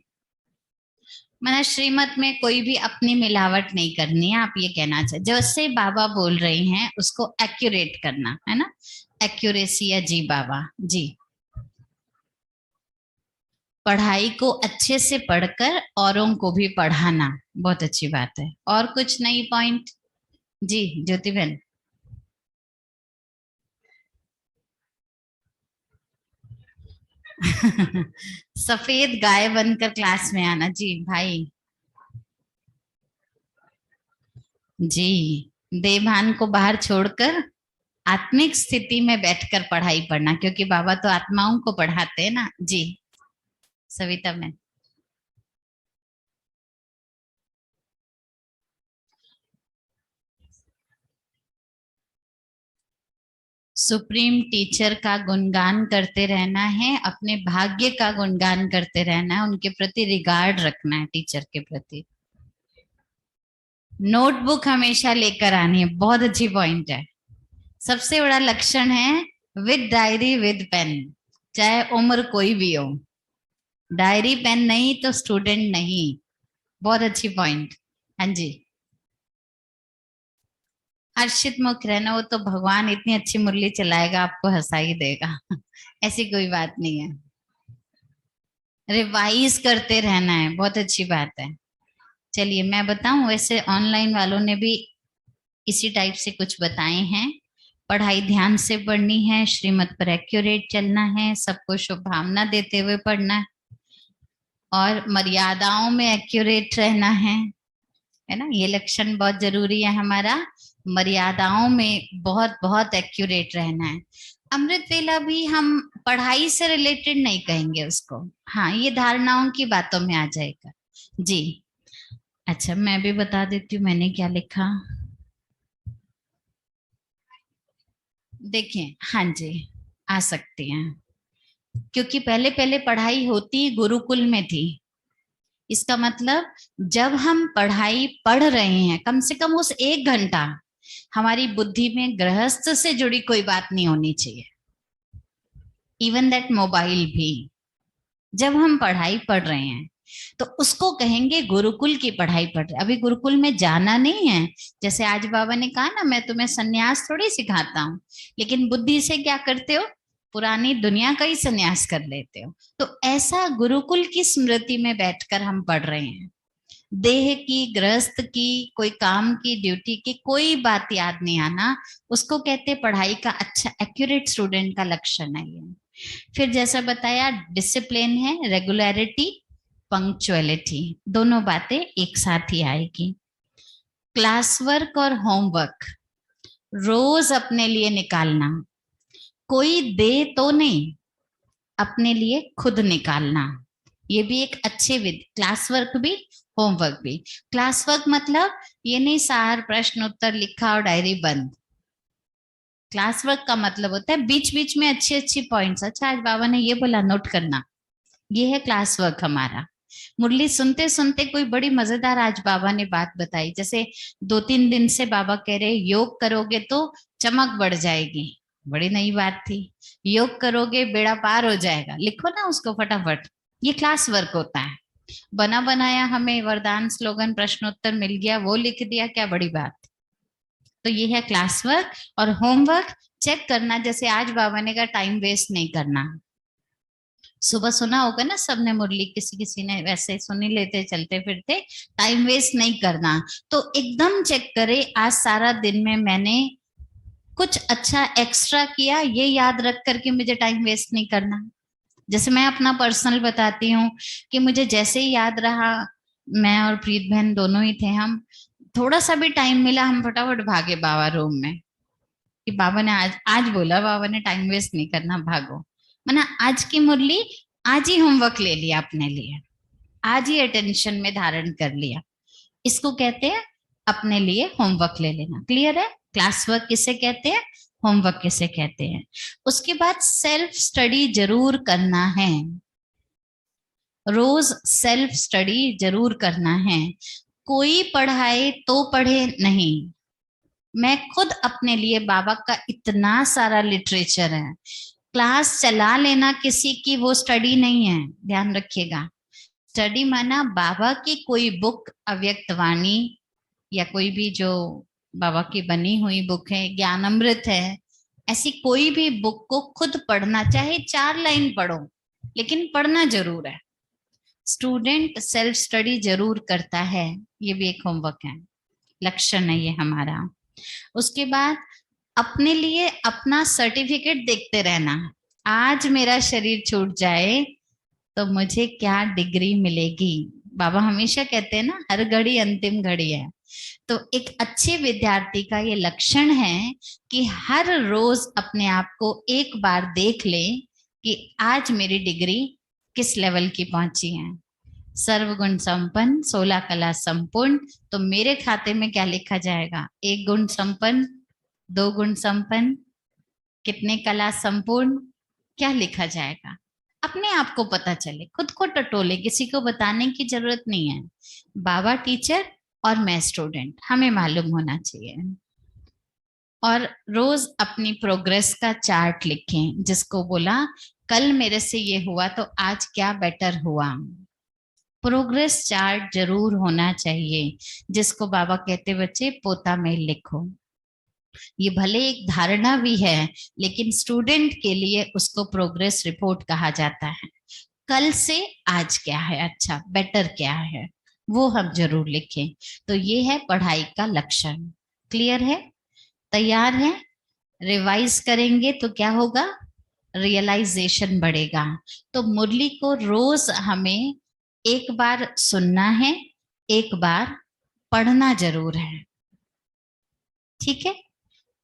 मैंने श्रीमत में कोई भी अपनी मिलावट नहीं करनी है, आप ये कहना चाहिए। जैसे बाबा बोल रहे हैं उसको एक्यूरेट करना है ना, एक्यूरेसी है जी बाबा जी। पढ़ाई को अच्छे से पढ़कर औरों को भी पढ़ाना, बहुत अच्छी बात है। और कुछ नहीं पॉइंट? जी ज्योति बहन। सफेद गाय बनकर क्लास में आना। जी भाई। जी, देवभान को बाहर छोड़कर आत्मिक स्थिति में बैठकर पढ़ाई पढ़ना, क्योंकि बाबा तो आत्माओं को पढ़ाते हैं ना। जी सविता में। सुप्रीम टीचर का गुणगान करते रहना है, अपने भाग्य का गुणगान करते रहना है, उनके प्रति रिगार्ड रखना है, टीचर के प्रति। नोटबुक हमेशा लेकर आनी है, बहुत अच्छी पॉइंट है। सबसे बड़ा लक्षण है विद डायरी विद पेन, चाहे उम्र कोई भी हो। डायरी पेन नहीं तो स्टूडेंट नहीं। बहुत अच्छी पॉइंट। हाँ जी, हर्षित मुख रहना, वो तो भगवान इतनी अच्छी मुरली चलाएगा आपको हंसा ही देगा। ऐसी कोई बात नहीं है। रिवाइज करते रहना है, बहुत अच्छी बात है। चलिए मैं बताऊं, वैसे ऑनलाइन वालों ने भी इसी टाइप से कुछ बताए हैं। पढ़ाई ध्यान से पढ़नी है, श्रीमत पर एक्यूरेट चलना है, सबको शुभकामना देते हुए पढ़ना है, और मर्यादाओं में एक्यूरेट रहना है ना। ये लक्षण बहुत जरूरी है हमारा, मर्यादाओं में बहुत बहुत एक्यूरेट रहना है। अमृत वेला भी हम पढ़ाई से रिलेटेड नहीं कहेंगे उसको, हाँ ये धारणाओं की बातों में आ जाएगा। जी अच्छा, मैं भी बता देती हूँ मैंने क्या लिखा। देखिए हाँ जी, आ सकती हैं, क्योंकि पहले पहले पढ़ाई होती गुरुकुल में थी। इसका मतलब जब हम पढ़ाई पढ़ रहे हैं, कम से कम उस 1 घंटा हमारी बुद्धि में गृहस्थ से जुड़ी कोई बात नहीं होनी चाहिए, इवन दैट मोबाइल भी। जब हम पढ़ाई पढ़ रहे हैं तो उसको कहेंगे गुरुकुल की पढ़ाई पढ़ रहे। अभी गुरुकुल में जाना नहीं है, जैसे आज बाबा ने कहा ना, मैं तुम्हें सन्यास थोड़ी सिखाता हूँ, लेकिन बुद्धि से क्या करते हो, पुरानी दुनिया का ही सन्यास कर लेते हो। तो ऐसा गुरुकुल की स्मृति में बैठकर हम पढ़ रहे हैं। देह की, गृहस्थ की, कोई काम की, ड्यूटी की कोई बात याद नहीं आना, उसको कहते पढ़ाई का अच्छा एक्यूरेट स्टूडेंट का लक्षण है ये। फिर जैसा बताया, डिसिप्लिन है, रेगुलरिटी, पंक्चुअलिटी, दोनों बातें एक साथ ही आएगी। क्लास वर्क और होमवर्क रोज अपने लिए निकालना, कोई दे तो नहीं, अपने लिए खुद निकालना, ये भी एक अच्छे क्लास वर्क भी, होमवर्क भी। क्लास वर्क मतलब ये नहीं सार प्रश्न उत्तर लिखा और डायरी बंद। क्लास वर्क का मतलब होता है बीच बीच में अच्छी अच्छी पॉइंट्स, अच्छा आज बाबा ने ये बोला, नोट करना, ये है क्लास वर्क हमारा। मुरली सुनते सुनते कोई बड़ी मजेदार आज बाबा ने बात बताई, जैसे 2-3 दिन से बाबा कह रहे योग करोगे तो चमक बढ़ जाएगी, बड़ी नई बात थी। योग करोगे बेड़ा पार हो जाएगा, लिखो ना उसको फटाफट, ये क्लास वर्क होता है। बना बनाया हमें वरदान स्लोगन प्रश्नोत्तर मिल गया, वो लिख दिया, क्या बड़ी बात। तो ये है क्लास वर्क। और होमवर्क चेक करना, जैसे आज बाबा ने कहा टाइम वेस्ट नहीं करना। सुबह सुना होगा ना सबने मुरली, किसी किसी ने वैसे सुनी लेते चलते फिरते, टाइम वेस्ट नहीं करना। तो एकदम चेक करे आज सारा दिन में मैंने कुछ अच्छा एक्स्ट्रा किया, ये याद रख करके मुझे टाइम वेस्ट नहीं करना। जैसे मैं अपना पर्सनल बताती हूँ कि मुझे जैसे ही याद रहा, मैं और प्रीत बहन दोनों ही थे, हम थोड़ा सा भी टाइम मिला हम फटाफट भागे बाबा रूम में, कि बाबा ने आज आज बोला, बाबा ने टाइम वेस्ट नहीं करना, भागो। मैंने आज की मुरली, आज ही होमवर्क ले लिया अपने लिए, आज ही अटेंशन में धारण कर लिया, इसको कहते हैं अपने लिए होमवर्क ले लेना। क्लियर है? क्लास वर्क किसे कहते हैं, होमवर्क किसे कहते हैं। उसके बाद सेल्फ स्टडी जरूर करना है, रोज सेल्फ स्टडी जरूर करना है। कोई पढ़ाए तो पढ़े नहीं, मैं खुद अपने लिए, बाबा का इतना सारा लिटरेचर है, क्लास चला लेना किसी की वो स्टडी नहीं है, ध्यान रखिएगा। स्टडी माना बाबा की कोई बुक, अव्यक्त वाणी या कोई भी जो बाबा की बनी हुई बुक है, ज्ञान अमृत है, ऐसी कोई भी बुक को खुद पढ़ना, चाहे 4 लाइन पढ़ो, लेकिन पढ़ना जरूर है। स्टूडेंट सेल्फ स्टडी जरूर करता है, ये भी एक होमवर्क है, लक्षण है ये हमारा। उसके बाद अपने लिए अपना सर्टिफिकेट देखते रहना, आज मेरा शरीर छूट जाए तो मुझे क्या डिग्री मिलेगी। बाबा हमेशा कहते हैं ना, हर घड़ी अंतिम घड़ी है। तो एक अच्छे विद्यार्थी का ये लक्षण है कि हर रोज अपने आप को एक बार देख ले कि आज मेरी डिग्री किस लेवल की पहुंची है। सर्वगुण संपन्न, 16 कला संपूर्ण, तो मेरे खाते में क्या लिखा जाएगा, 1 गुण संपन्न, 2 गुण संपन्न, कितने कला संपूर्ण, क्या लिखा जाएगा। अपने आप को पता चले, खुद को टटोले, किसी को बताने की जरूरत नहीं है। बाबा टीचर और मैं स्टूडेंट, हमें मालूम होना चाहिए। और रोज अपनी प्रोग्रेस का चार्ट लिखें, जिसको बोला कल मेरे से ये हुआ तो आज क्या बेटर हुआ। प्रोग्रेस चार्ट जरूर होना चाहिए, जिसको बाबा कहते बच्चे पोता में लिखो। ये भले एक धारणा भी है, लेकिन स्टूडेंट के लिए उसको प्रोग्रेस रिपोर्ट कहा जाता है। कल से आज क्या है, अच्छा बेटर क्या है, वो हम जरूर लिखें। तो ये है पढ़ाई का लक्षण। क्लियर है? तैयार है? रिवाइज करेंगे तो क्या होगा, रियलाइजेशन बढ़ेगा। तो मुरली को रोज हमें एक बार सुनना है, एक बार पढ़ना जरूर है। ठीक है?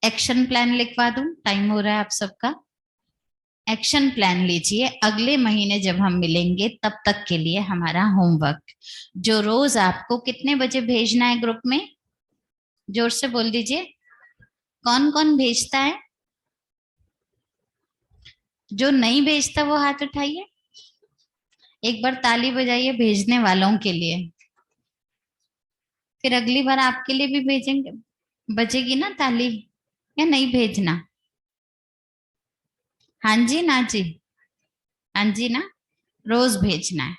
एक्शन प्लान लिखवा दूं, टाइम हो रहा है आप सबका। एक्शन प्लान लीजिए, अगले महीने जब हम मिलेंगे तब तक के लिए हमारा होमवर्क, जो रोज आपको कितने बजे भेजना है ग्रुप में, जोर से बोल दीजिए, कौन कौन भेजता है। जो नहीं भेजता वो हाथ उठाइए, एक बार ताली बजाइए भेजने वालों के लिए, फिर अगली बार आपके लिए भी भेजेंगे। बजेगी ना ताली, या नहीं भेजना? हाँ जी ना जी, हाँ जी ना। रोज भेजना है,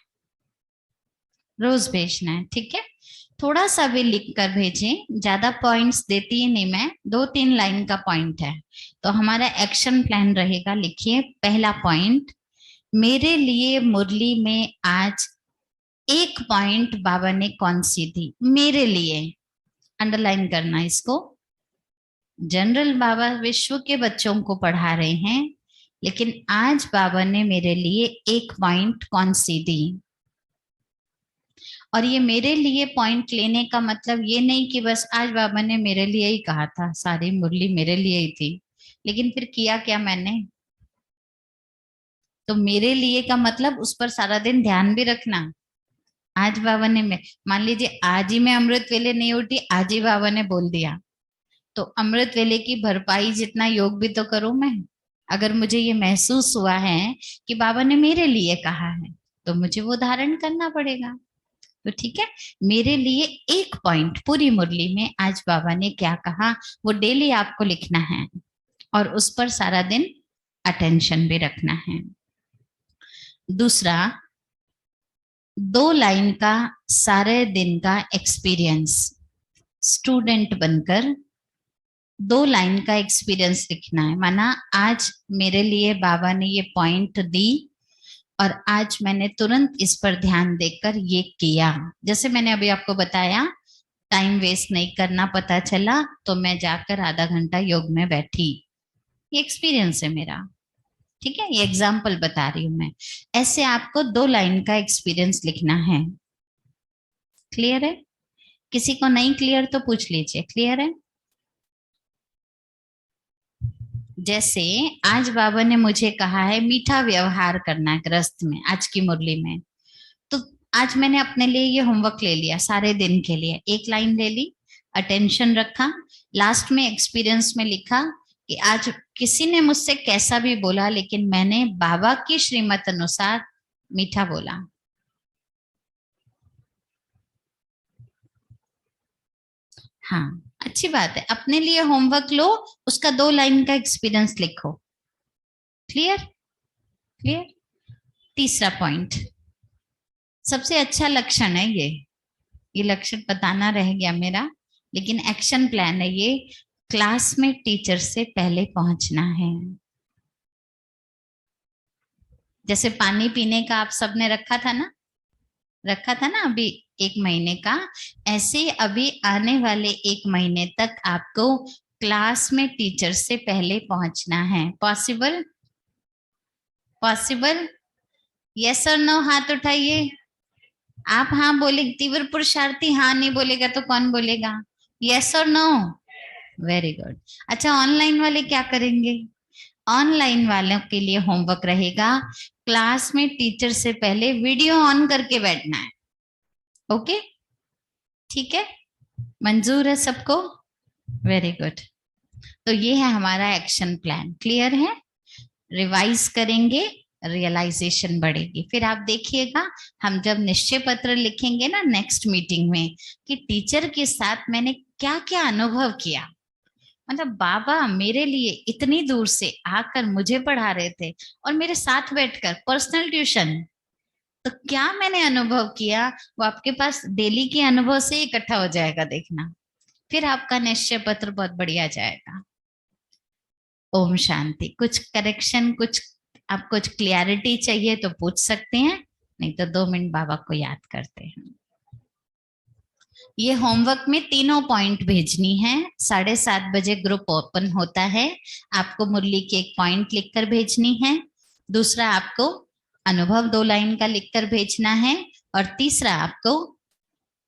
रोज भेजना है, ठीक है। थोड़ा सा भी लिख कर भेजें, ज्यादा पॉइंट्स देती ही नहीं मैं, 2-3 लाइन का पॉइंट है। तो हमारा एक्शन प्लान रहेगा, लिखिए पहला पॉइंट, मेरे लिए मुरली में आज एक पॉइंट बाबा ने कौन सी दी, मेरे लिए, अंडरलाइन करना इसको। जनरल बाबा विश्व के बच्चों को पढ़ा रहे हैं, लेकिन आज बाबा ने मेरे लिए एक पॉइंट कौन सी दी। और ये मेरे लिए पॉइंट लेने का मतलब ये नहीं कि बस आज बाबा ने मेरे लिए ही कहा था, सारी मुरली मेरे लिए ही थी, लेकिन फिर किया क्या मैंने। तो मेरे लिए का मतलब उस पर सारा दिन ध्यान भी रखना। आज बाबा ने, मैं मान लीजिए आज ही मैं अमृत वेले नहीं उठी, आज ही बाबा ने बोल दिया, तो अमृत वेले की भरपाई जितना योग भी तो करूं मैं। अगर मुझे ये महसूस हुआ है कि बाबा ने मेरे लिए कहा है, तो मुझे वो धारण करना पड़ेगा। तो ठीक है, मेरे लिए एक पॉइंट पूरी मुरली में आज बाबा ने क्या कहा, वो डेली आपको लिखना है और उस पर सारा दिन अटेंशन भी रखना है। दूसरा, 2 लाइन का सारे दिन का एक्सपीरियंस, स्टूडेंट बनकर 2 लाइन का एक्सपीरियंस लिखना है। माना आज मेरे लिए बाबा ने ये पॉइंट दी और आज मैंने तुरंत इस पर ध्यान देकर ये किया। जैसे मैंने अभी आपको बताया, टाइम वेस्ट नहीं करना, पता चला तो मैं जाकर आधा घंटा योग में बैठी, ये एक्सपीरियंस है मेरा, ठीक है, ये एग्जाम्पल बता रही हूं मैं। ऐसे आपको 2 लाइन का एक्सपीरियंस लिखना है। क्लियर है? किसी को नहीं क्लियर तो पूछ लीजिए, क्लियर है? जैसे आज बाबा ने मुझे कहा है मीठा व्यवहार करना है गृहस्थ में, आज की मुरली में, तो आज मैंने अपने लिए ये होमवर्क ले लिया, सारे दिन के लिए एक लाइन ले ली, अटेंशन रखा, लास्ट में एक्सपीरियंस में लिखा कि आज किसी ने मुझसे कैसा भी बोला, लेकिन मैंने बाबा की श्रीमत अनुसार मीठा बोला। हाँ, अच्छी बात है, अपने लिए होमवर्क लो, उसका 2 लाइन का एक्सपीरियंस लिखो। क्लियर? क्लियर? तीसरा पॉइंट, सबसे अच्छा लक्षण है ये लक्षण बताना रह गया मेरा, लेकिन एक्शन प्लान है ये, क्लास में टीचर से पहले पहुंचना है। जैसे पानी पीने का आप सबने रखा था ना, रखा था ना अभी 1 महीने का, ऐसे अभी आने वाले 1 महीने तक आपको क्लास में टीचर से पहले पहुंचना है। पॉसिबल? पॉसिबल? यस और नो हाथ उठाइए। आप हाँ बोले, तीव्र पुरुषार्थी हाँ नहीं बोलेगा तो कौन बोलेगा? यस और नो? Very good. अच्छा, ऑनलाइन वाले क्या करेंगे? ऑनलाइन वालों के लिए होमवर्क रहेगा, क्लास में टीचर से पहले वीडियो ऑन करके बैठना है। ओके, ठीक है, मंजूर है सबको? Very good. तो ये है हमारा एक्शन प्लान, क्लियर है? रिवाइज करेंगे, रियलाइजेशन बढ़ेगी। फिर आप देखिएगा, हम जब निश्चय पत्र लिखेंगे ना नेक्स्ट मीटिंग में, कि टीचर के साथ मैंने क्या क्या अनुभव किया, मतलब बाबा मेरे लिए इतनी दूर से आकर मुझे पढ़ा रहे थे और मेरे साथ बैठकर पर्सनल ट्यूशन, तो क्या मैंने अनुभव किया, वो आपके पास डेली के अनुभव से इकट्ठा हो जाएगा, देखना फिर आपका निश्चय पत्र बहुत बढ़िया जाएगा। ओम शांति। कुछ करेक्शन, कुछ आप कुछ क्लियरिटी चाहिए तो पूछ सकते हैं, नहीं तो 2 मिनट बाबा को याद करते हैं। ये होमवर्क में तीनों पॉइंट भेजनी है, 7:30 बजे ग्रुप ओपन होता है, आपको मुरली के एक पॉइंट लिखकर भेजनी है, दूसरा आपको अनुभव 2 लाइन का लिखकर भेजना है, और तीसरा आपको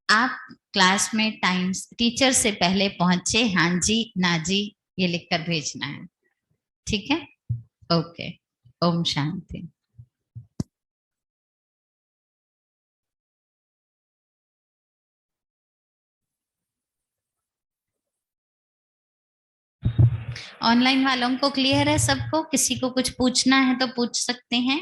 आप क्लास में टाइम टीचर से पहले पहुंचे, हाँ जी ना जी, ये लिखकर भेजना है, ठीक है? ओके, ओम शांति। ऑनलाइन वालों को क्लियर है सबको? किसी को कुछ पूछना है तो पूछ सकते हैं।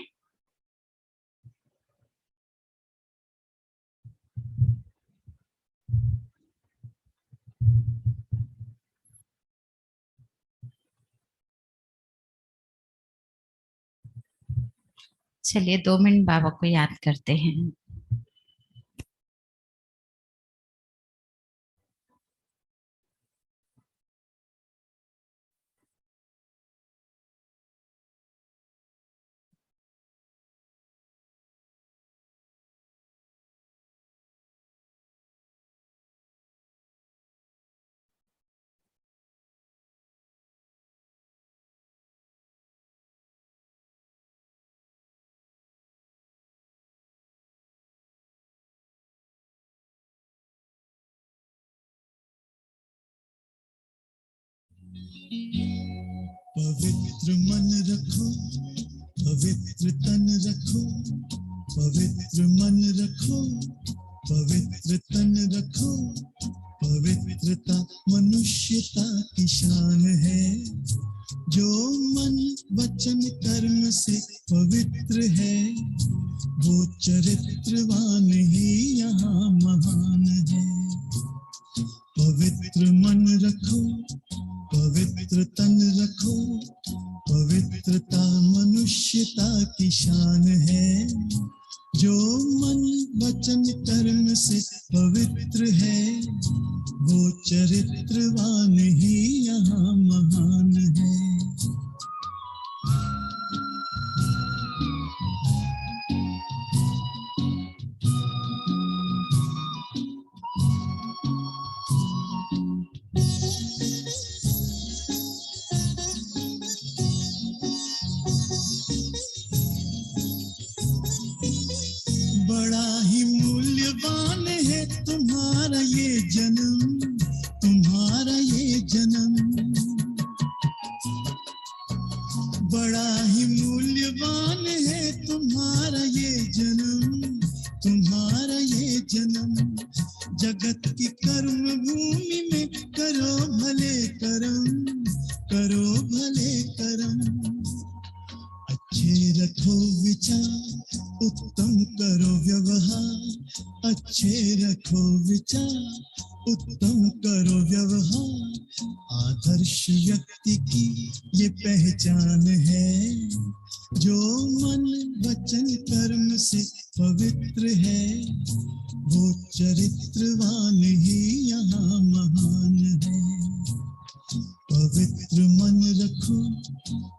चलिए 2 मिनट बाबा को याद करते हैं।
पवित्र मन रखो, पवित्र तन रखो, पवित्र मन रखो, पवित्र तन रखो। पवित्रता मनुष्यता की शान है, जो मन वचन कर्म से पवित्र है, वो चरित्रवान ही यहाँ महान है। पवित्र मन रखो, पवित्र तन रखो, पवित्रता मनुष्यता की शान है, जो मन वचन कर्म से पवित्र है, वो चरित्रवान ही यहाँ महान है। बड़ा ही मूल्यवान है तुम्हारा ये जन्म, तुम्हारा ये जन्म। बड़ा ही मूल्यवान है तुम्हारा ये जन्म, तुम्हारा ये जन्म। जगत की कर्म भूमि में करो भले कर्म, करो भले कर्म। अच्छे रखो विचार, उत्तम करो व्यवहार, अच्छे रखो विचार, उत्तम करो व्यवहार। आदर्श व्यक्ति की ये पहचान है, जो मन वचन कर्म से पवित्र है, वो चरित्रवान ही यहाँ महान है। पवित्र मन रखो,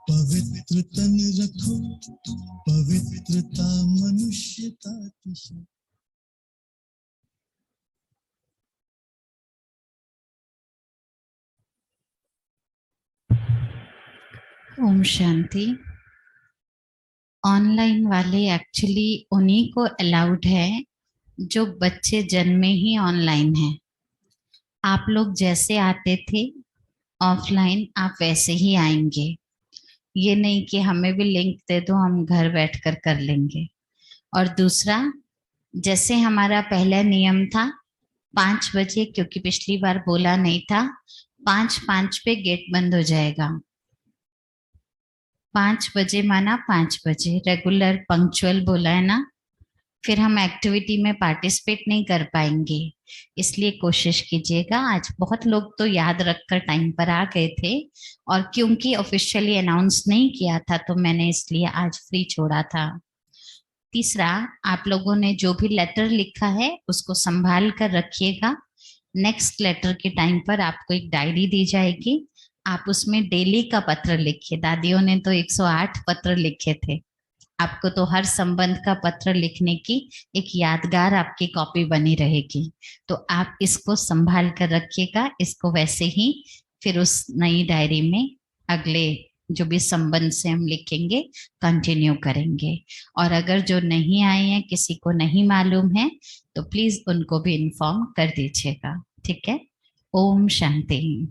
पवित्र तन रखो, पवित्रता मनुष्यता की शान।
ओम शांति। ऑनलाइन वाले एक्चुअली उन्हीं को अलाउड है जो बच्चे जन्मे ही ऑनलाइन हैं। आप लोग जैसे आते थे ऑफलाइन, आप वैसे ही आएंगे। ये नहीं कि हमें भी लिंक दे दो, हम घर बैठकर कर लेंगे। और दूसरा, जैसे हमारा पहला नियम था 5 बजे, क्योंकि पिछली बार बोला नहीं था, 5:05 पे गेट बंद हो जाएगा। 5 बजे माना 5 बजे, रेगुलर पंक्चुअल बोला है ना। फिर हम एक्टिविटी में पार्टिसिपेट नहीं कर पाएंगे, इसलिए कोशिश कीजिएगा। आज बहुत लोग तो याद रखकर टाइम पर आ गए थे, और क्योंकि ऑफिशियली अनाउंस नहीं किया था तो मैंने इसलिए आज फ्री छोड़ा था। तीसरा, आप लोगों ने जो भी लेटर लिखा है उसको संभाल कर रखिएगा। नेक्स्ट लेटर के टाइम पर आपको एक डायरी दी जाएगी, आप उसमें डेली का पत्र लिखिए। दादियों ने तो 108 पत्र लिखे थे, आपको तो हर संबंध का पत्र लिखने की एक यादगार आपकी कॉपी बनी रहेगी। तो आप इसको संभाल कर रखिएगा। इसको वैसे ही फिर उस नई डायरी में अगले जो भी संबंध से हम लिखेंगे कंटिन्यू करेंगे। और अगर जो नहीं आए हैं, किसी को नहीं मालूम है, तो प्लीज उनको भी इन्फॉर्म कर दीजिएगा। ठीक है। ओम शांति।